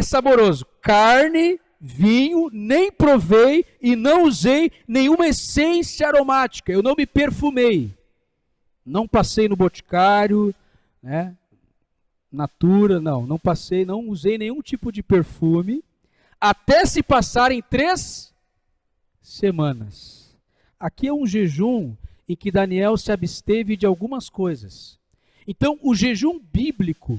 saboroso, carne, vinho, nem provei e não usei nenhuma essência aromática. Eu não me perfumei. Não passei no boticário, né? Natura, não passei, não usei nenhum tipo de perfume, até se passarem 3 semanas. Aqui é um jejum em que Daniel se absteve de algumas coisas. Então, o jejum bíblico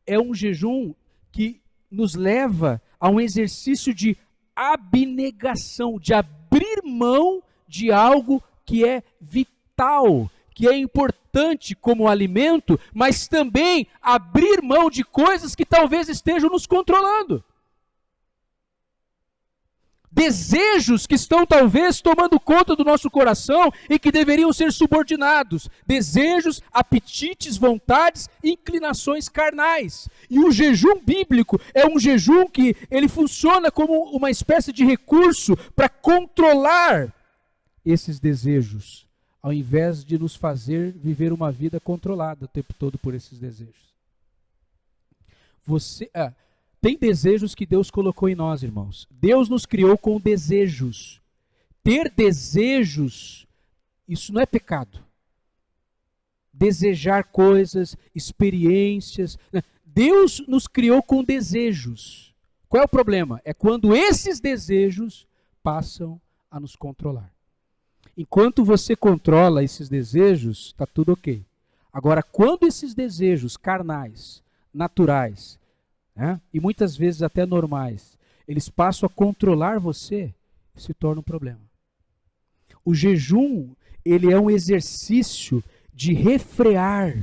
é um jejum que nos leva a um exercício de abnegação, de abrir mão de algo que é vital, que é importante como alimento, mas também abrir mão de coisas que talvez estejam nos controlando. Desejos que estão talvez tomando conta do nosso coração e que deveriam ser subordinados. Desejos, apetites, vontades, inclinações carnais. E o jejum bíblico é um jejum que ele funciona como uma espécie de recurso para controlar esses desejos, ao invés de nos fazer viver uma vida controlada o tempo todo por esses desejos. Tem desejos que Deus colocou em nós, irmãos. Deus nos criou com desejos. Ter desejos, isso não é pecado. Desejar coisas, experiências. Deus nos criou com desejos. Qual é o problema? É quando esses desejos passam a nos controlar. Enquanto você controla esses desejos, está tudo ok. Agora, quando esses desejos carnais, naturais, e muitas vezes até normais, eles passam a controlar você, se torna um problema. O jejum, ele é um exercício de refrear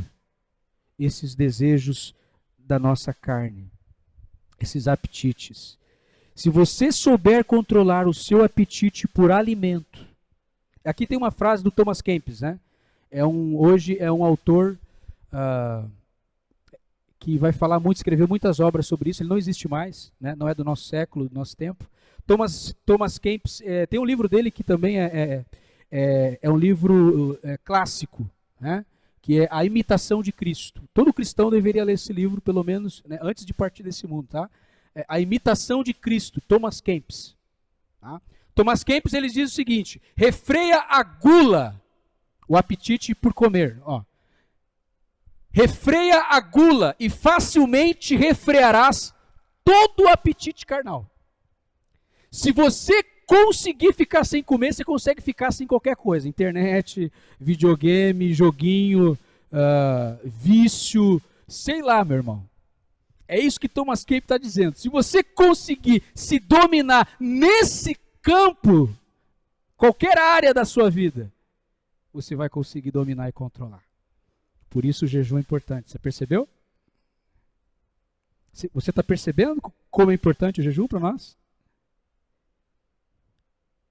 esses desejos da nossa carne, esses apetites. Se você souber controlar o seu apetite por alimento, aqui tem uma frase do Thomas Kempis, né? Hoje é um autor que vai falar muito, escreveu muitas obras sobre isso. Ele não existe mais, né? Não é do nosso século, do nosso tempo. Thomas Kempis, tem um livro dele que também é um livro clássico, né? Que é A Imitação de Cristo. Todo cristão deveria ler esse livro, pelo menos, né, antes de partir desse mundo, tá? A Imitação de Cristo, Thomas Kempis. Tá? Thomas Kempis, ele diz o seguinte: refreia a gula, o apetite por comer. Ó. Refreia a gula e facilmente refrearás todo o apetite carnal. Se você conseguir ficar sem comer, você consegue ficar sem qualquer coisa. Internet, videogame, joguinho, vício, sei lá, meu irmão. É isso que Thomas Kempis está dizendo. Se você conseguir se dominar nesse campo, qualquer área da sua vida, você vai conseguir dominar e controlar. Por isso o jejum é importante. Você percebeu? Você está percebendo como é importante o jejum para nós?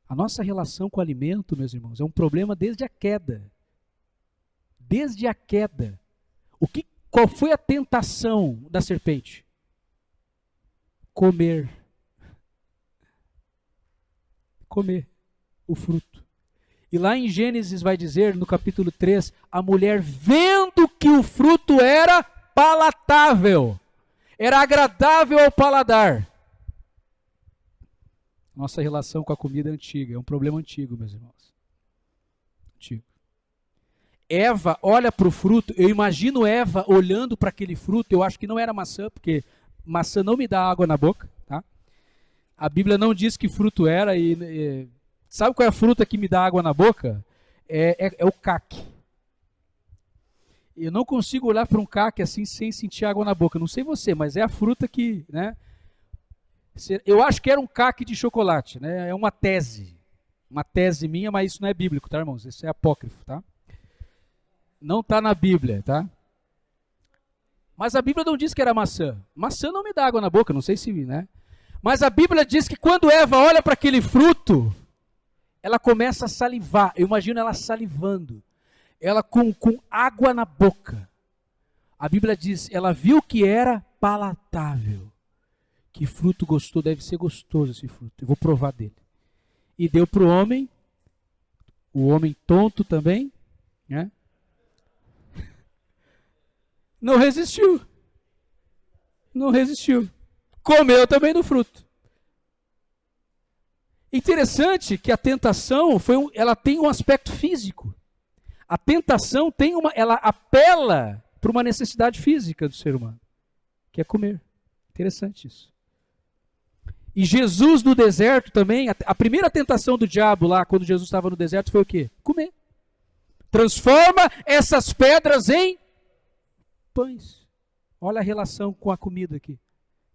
A nossa relação com o alimento, meus irmãos, é um problema desde a queda. Desde a queda. Qual foi a tentação da serpente? Comer. Comer o fruto. E lá em Gênesis vai dizer, no capítulo 3, a mulher vendo que o fruto era palatável, era agradável ao paladar. Nossa relação com a comida é antiga, é um problema antigo, meus irmãos. Antigo. Eva olha para o fruto, eu imagino Eva olhando para aquele fruto, eu acho que não era maçã, porque maçã não me dá água na boca, tá? A Bíblia não diz que fruto era, sabe qual é a fruta que me dá água na boca? É o caque. Eu não consigo olhar para um caque assim sem sentir água na boca, não sei você, mas é a fruta que, né? Eu acho que era um caque de chocolate, né? É uma tese minha, mas isso não é bíblico, tá, irmãos? Isso é apócrifo, tá? Não está na Bíblia, tá? Mas a Bíblia não diz que era maçã. Maçã não me dá água na boca, não sei se, né? Mas a Bíblia diz que quando Eva olha para aquele fruto, ela começa a salivar. Eu imagino ela salivando. Ela com água na boca. A Bíblia diz, ela viu que era palatável. Que fruto gostoso, deve ser gostoso esse fruto. Eu vou provar dele. E deu para o homem tonto também, né? Não resistiu. Não resistiu. Comeu também do fruto. Interessante que a tentação ela tem um aspecto físico. A tentação ela apela para uma necessidade física do ser humano, que é comer. Interessante isso. E Jesus no deserto também, a primeira tentação do diabo lá, quando Jesus estava no deserto, foi o quê? Comer. Transforma essas pedras em pães. Olha a relação com a comida aqui.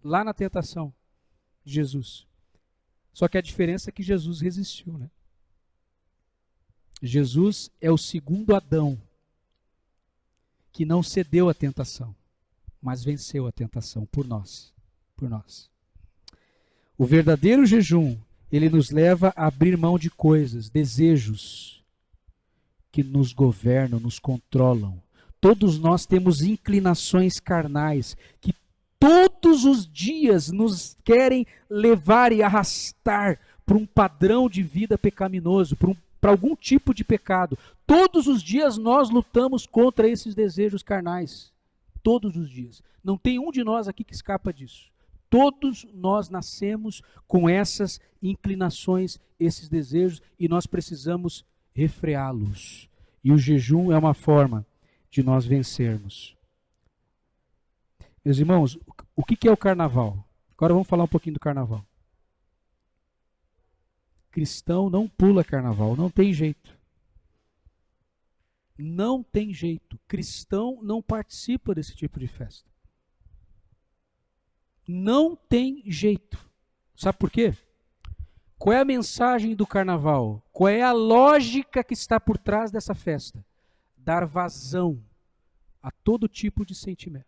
Lá na tentação de Jesus. Só que a diferença é que Jesus resistiu, né? Jesus é o segundo Adão que não cedeu à tentação, mas venceu a tentação por nós. Por nós. O verdadeiro jejum, ele nos leva a abrir mão de coisas, desejos que nos governam, nos controlam. Todos nós temos inclinações carnais que todos os dias nos querem levar e arrastar para um padrão de vida pecaminoso, para algum tipo de pecado. Todos os dias nós lutamos contra esses desejos carnais. Todos os dias. Não tem um de nós aqui que escapa disso. Todos nós nascemos com essas inclinações, esses desejos, e nós precisamos refreá-los. E o jejum é uma forma de nós vencermos. Meus irmãos, o que é o carnaval? Agora vamos falar um pouquinho do carnaval. Cristão não pula carnaval, não tem jeito. Não tem jeito. Cristão não participa desse tipo de festa. Não tem jeito. Sabe por quê? Qual é a mensagem do carnaval? Qual é a lógica que está por trás dessa festa? Dar vazão a todo tipo de sentimento.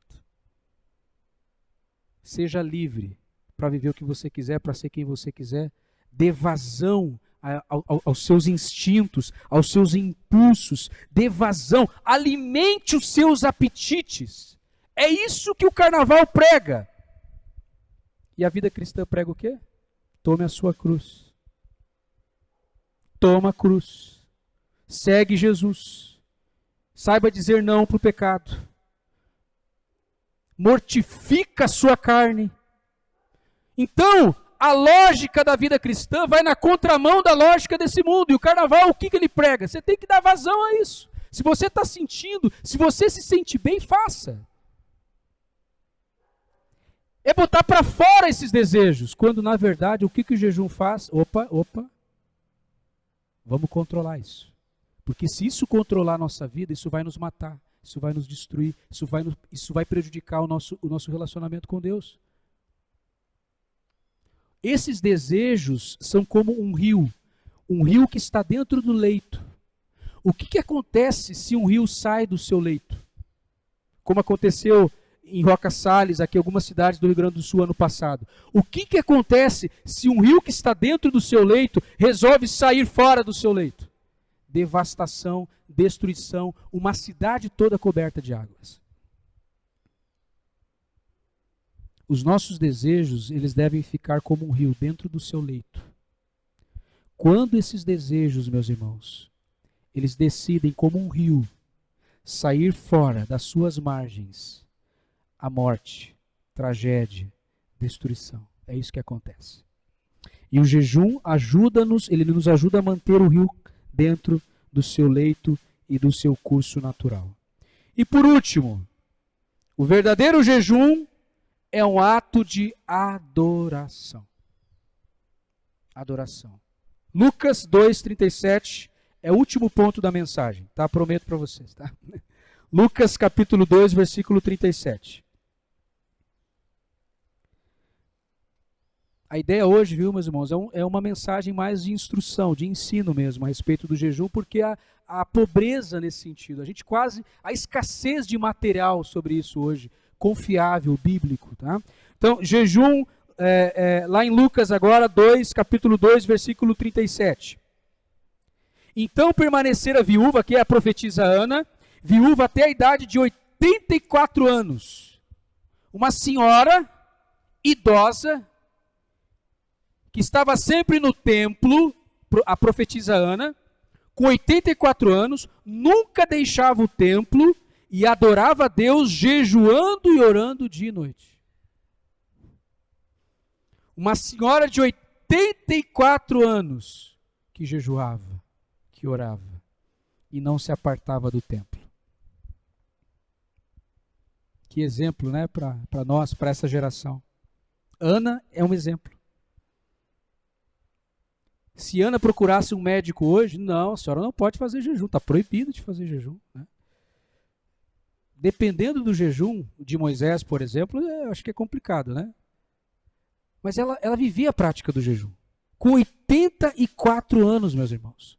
Seja livre para viver o que você quiser, para ser quem você quiser. Dê vazão aos seus instintos, aos seus impulsos. Dê vazão. Alimente os seus apetites. É isso que o carnaval prega. E a vida cristã prega o quê? Tome a sua cruz. Toma a cruz. Segue Jesus. Saiba dizer não para o pecado. Mortifica a sua carne. Então, a lógica da vida cristã vai na contramão da lógica desse mundo. E o carnaval, o que ele prega? Você tem que dar vazão a isso. Se você está sentindo, se você se sente bem, faça. É botar para fora esses desejos. Quando, na verdade, o que o jejum faz? Opa, vamos controlar isso. Porque se isso controlar a nossa vida, isso vai nos matar, isso vai nos destruir, isso vai prejudicar o nosso relacionamento com Deus. Esses desejos são como um rio que está dentro do leito. O que acontece se um rio sai do seu leito? Como aconteceu em Roca Salles, aqui em algumas cidades do Rio Grande do Sul ano passado. O que acontece se um rio que está dentro do seu leito resolve sair fora do seu leito? Devastação, destruição, uma cidade toda coberta de águas. Os nossos desejos, eles devem ficar como um rio dentro do seu leito. Quando esses desejos, meus irmãos, eles decidem como um rio sair fora das suas margens, a morte, tragédia, destruição. É isso que acontece. E o jejum ajuda-nos, ele nos ajuda a manter o rio dentro do seu leito e do seu curso natural. E por último, o verdadeiro jejum é um ato de adoração. Adoração. Lucas 2:37 é o último ponto da mensagem, tá? Prometo para vocês, tá? Lucas capítulo 2, versículo 37. A ideia hoje, viu, meus irmãos, é uma mensagem mais de instrução, de ensino mesmo, a respeito do jejum, porque a pobreza nesse sentido, a escassez de material sobre isso hoje, confiável, bíblico, tá? Então, jejum, lá em Lucas agora, capítulo 2, versículo 37. Então permanecera a viúva, que é a profetisa Ana, viúva até a idade de 84 anos. Uma senhora idosa, que estava sempre no templo, a profetisa Ana, com 84 anos, nunca deixava o templo e adorava a Deus jejuando e orando dia e noite. Uma senhora de 84 anos que jejuava, que orava e não se apartava do templo. Que exemplo, né, para nós, para essa geração. Ana é um exemplo. Se Ana procurasse um médico hoje, não, a senhora não pode fazer jejum, está proibido de fazer jejum. Né? Dependendo do jejum de Moisés, por exemplo, eu acho que é complicado, né? Mas ela vivia a prática do jejum. Com 84 anos, meus irmãos.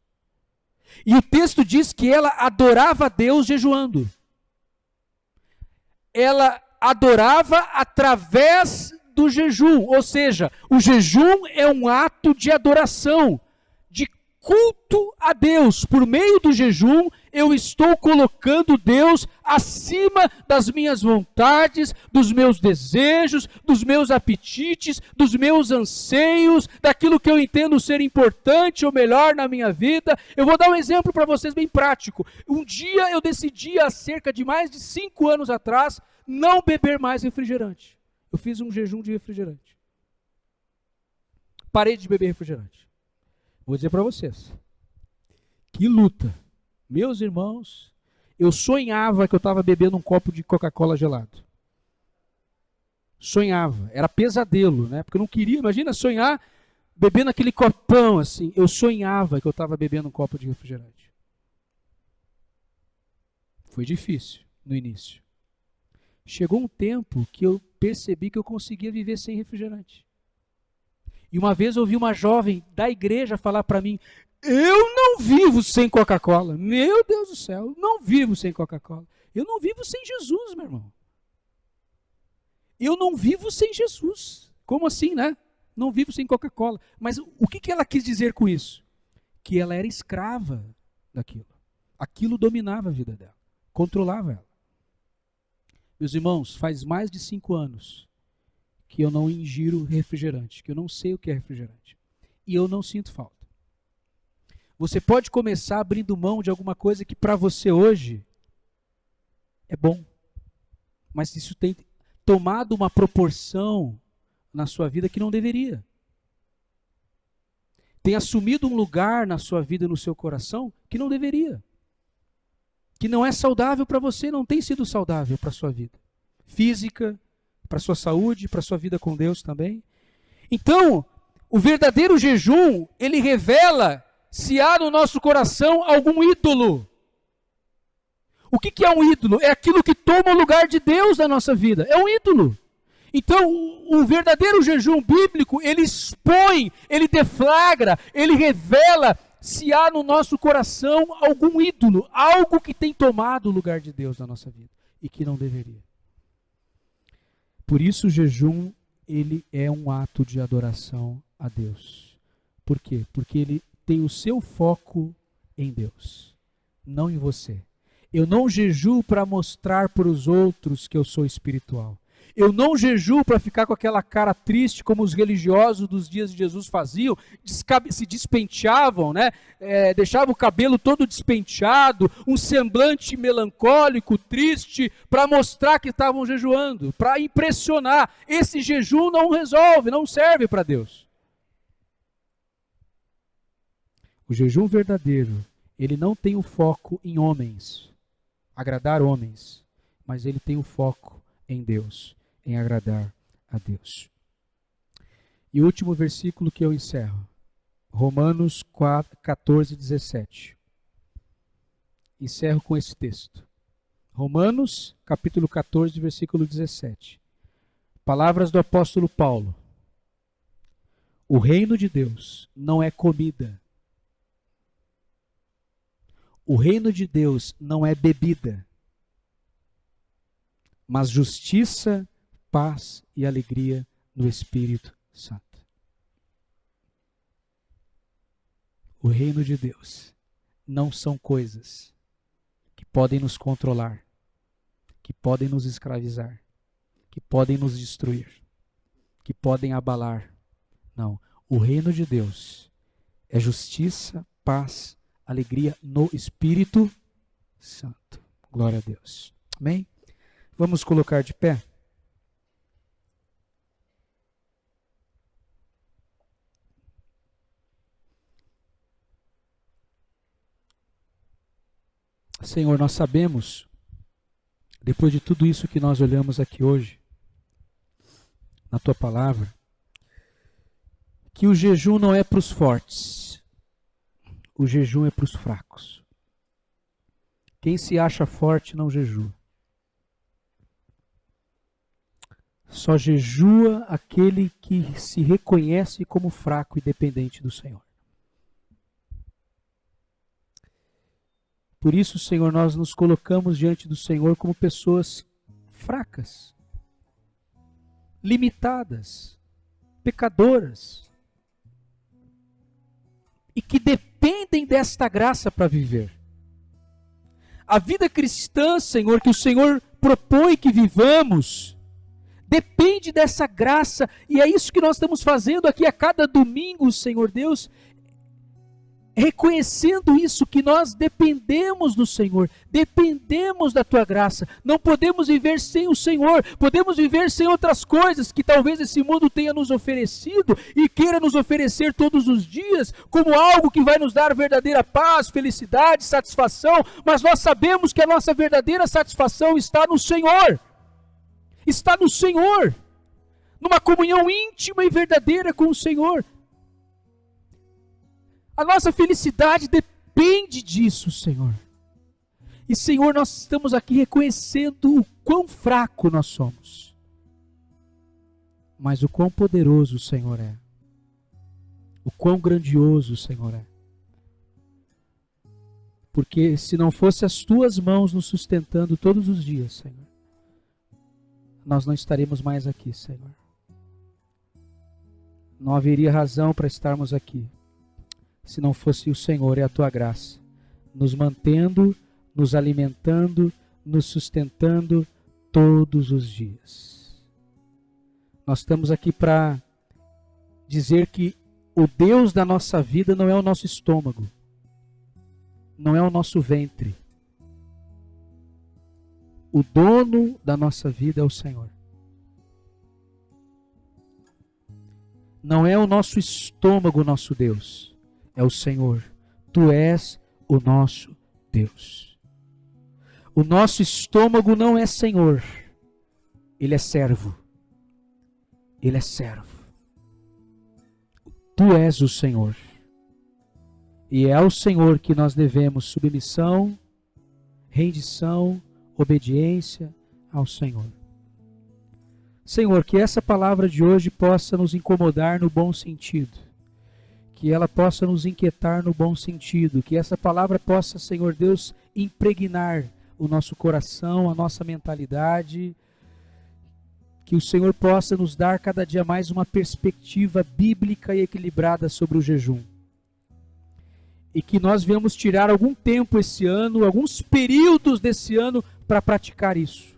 E o texto diz que ela adorava a Deus jejuando. Ela adorava através do jejum, ou seja, o jejum é um ato de adoração, de culto a Deus. Por meio do jejum, eu estou colocando Deus acima das minhas vontades, dos meus desejos, dos meus apetites, dos meus anseios, daquilo que eu entendo ser importante ou melhor na minha vida. Eu vou dar um exemplo para vocês bem prático. Um dia eu decidi, há cerca de mais de 5 anos atrás, não beber mais refrigerante. Eu fiz um jejum de refrigerante. Parei de beber refrigerante. Vou dizer para vocês. Que luta. Meus irmãos, eu sonhava que eu estava bebendo um copo de Coca-Cola gelado. Sonhava. Era pesadelo, né? Porque eu não queria, imagina, sonhar bebendo aquele copão assim. Eu sonhava que eu estava bebendo um copo de refrigerante. Foi difícil no início. Chegou um tempo que eu percebi que eu conseguia viver sem refrigerante. E uma vez eu ouvi uma jovem da igreja falar para mim, eu não vivo sem Coca-Cola. Meu Deus do céu, eu não vivo sem Coca-Cola. Eu não vivo sem Jesus, meu irmão. Eu não vivo sem Jesus. Como assim, né? Não vivo sem Coca-Cola. Mas o que ela quis dizer com isso? Que ela era escrava daquilo. Aquilo dominava a vida dela, controlava ela. Meus irmãos, faz mais de 5 anos que eu não ingiro refrigerante, que eu não sei o que é refrigerante. E eu não sinto falta. Você pode começar abrindo mão de alguma coisa que para você hoje é bom. Mas isso tem tomado uma proporção na sua vida que não deveria. Tem assumido um lugar na sua vida e no seu coração que não deveria. Que não é saudável para você, não tem sido saudável para a sua vida. Física, para a sua saúde, para a sua vida com Deus também. Então, o verdadeiro jejum, ele revela se há no nosso coração algum ídolo. O que é um ídolo? É aquilo que toma o lugar de Deus na nossa vida. É um ídolo. Então, o verdadeiro jejum bíblico, ele expõe, ele deflagra, ele revela se há no nosso coração algum ídolo, algo que tem tomado o lugar de Deus na nossa vida e que não deveria. Por isso o jejum, ele é um ato de adoração a Deus. Por quê? Porque ele tem o seu foco em Deus, não em você. Eu não jejuo para mostrar para os outros que eu sou espiritual. Eu não jejuo para ficar com aquela cara triste como os religiosos dos dias de Jesus faziam, se despenteavam, né? Deixavam o cabelo todo despenteado, um semblante melancólico, triste, para mostrar que estavam jejuando, para impressionar. Esse jejum não resolve, não serve para Deus. O jejum verdadeiro, ele não tem o foco em homens, agradar homens, mas ele tem o foco em Deus, em agradar a Deus. E o último versículo que eu encerro, Romanos 14, 17. Encerro com esse texto. Romanos, capítulo 14, versículo 17. Palavras do apóstolo Paulo. O reino de Deus não é comida. O reino de Deus não é bebida, mas justiça, paz e alegria no Espírito Santo. O reino de Deus não são coisas que podem nos controlar, que podem nos escravizar, que podem nos destruir, que podem abalar. Não, o reino de Deus é justiça, paz, alegria no Espírito Santo. Glória a Deus. Amém? Vamos colocar de pé. Senhor, nós sabemos, depois de tudo isso que nós olhamos aqui hoje, na Tua Palavra, que o jejum não é para os fortes, o jejum é para os fracos. Quem se acha forte não jejua. Só jejua aquele que se reconhece como fraco e dependente do Senhor. Por isso, Senhor, nós nos colocamos diante do Senhor como pessoas fracas, limitadas, pecadoras, e que dependem desta graça para viver. A vida cristã, Senhor, que o Senhor propõe que vivamos, depende dessa graça, e é isso que nós estamos fazendo aqui a cada domingo, Senhor Deus, reconhecendo isso, que nós dependemos do Senhor, dependemos da Tua graça, não podemos viver sem o Senhor, podemos viver sem outras coisas que talvez esse mundo tenha nos oferecido e queira nos oferecer todos os dias, como algo que vai nos dar verdadeira paz, felicidade, satisfação, mas nós sabemos que a nossa verdadeira satisfação está no Senhor, numa comunhão íntima e verdadeira com o Senhor. A nossa felicidade depende disso, Senhor. E, Senhor, nós estamos aqui reconhecendo o quão fraco nós somos. Mas o quão poderoso o Senhor é. O quão grandioso o Senhor é. Porque se não fosse as Tuas mãos nos sustentando todos os dias, Senhor, nós não estaremos mais aqui, Senhor. Não haveria razão para estarmos aqui se não fosse o Senhor e a Tua graça, nos mantendo, nos alimentando, nos sustentando todos os dias. Nós estamos aqui para dizer que o Deus da nossa vida não é o nosso estômago, não é o nosso ventre. O dono da nossa vida é o Senhor. Não é o nosso estômago o nosso Deus, é o Senhor. Tu és o nosso Deus. O nosso estômago não é Senhor, ele é servo. Ele é servo. Tu és o Senhor. E é ao Senhor que nós devemos submissão, rendição, obediência ao Senhor. Senhor, que essa palavra de hoje possa nos incomodar no bom sentido. Que ela possa nos inquietar no bom sentido. Que essa palavra possa, Senhor Deus, impregnar o nosso coração, a nossa mentalidade. Que o Senhor possa nos dar cada dia mais uma perspectiva bíblica e equilibrada sobre o jejum. E que nós venhamos tirar algum tempo esse ano, alguns períodos desse ano para praticar isso.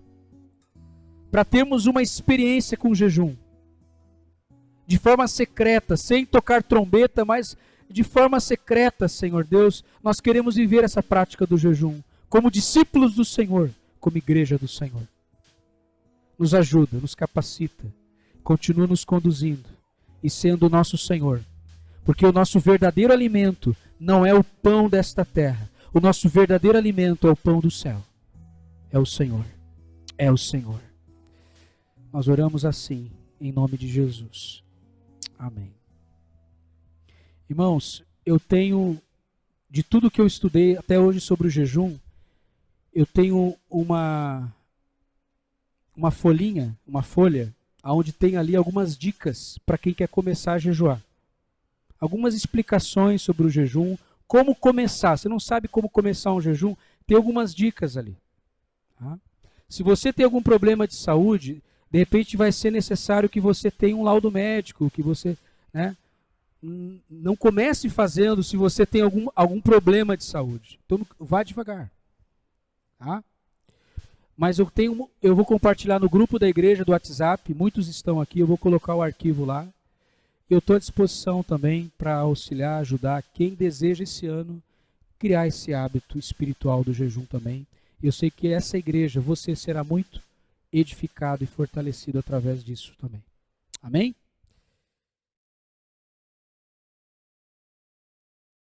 Para termos uma experiência com o jejum. De forma secreta, sem tocar trombeta, mas de forma secreta, Senhor Deus, nós queremos viver essa prática do jejum. Como discípulos do Senhor, como igreja do Senhor. Nos ajuda, nos capacita, continua nos conduzindo e sendo o nosso Senhor. Porque o nosso verdadeiro alimento não é o pão desta terra. O nosso verdadeiro alimento é o pão do céu. É o Senhor. É o Senhor. Nós oramos assim, em nome de Jesus. Amém. Irmãos, eu tenho, de tudo que eu estudei até hoje sobre o jejum, eu tenho uma folhinha, uma folha, onde tem ali algumas dicas para quem quer começar a jejuar. Algumas explicações sobre o jejum, como começar. Você não sabe como começar um jejum? Tem algumas dicas ali. Tá? Se você tem algum problema de saúde, de repente vai ser necessário que você tenha um laudo médico, que você, né, não comece fazendo se você tem algum problema de saúde. Então vá devagar. Tá? Mas eu vou compartilhar no grupo da igreja do WhatsApp, muitos estão aqui, eu vou colocar o arquivo lá. Eu estou à disposição também para auxiliar, ajudar quem deseja esse ano criar esse hábito espiritual do jejum também. Eu sei que essa igreja, você será muito edificado e fortalecido através disso também. Amém?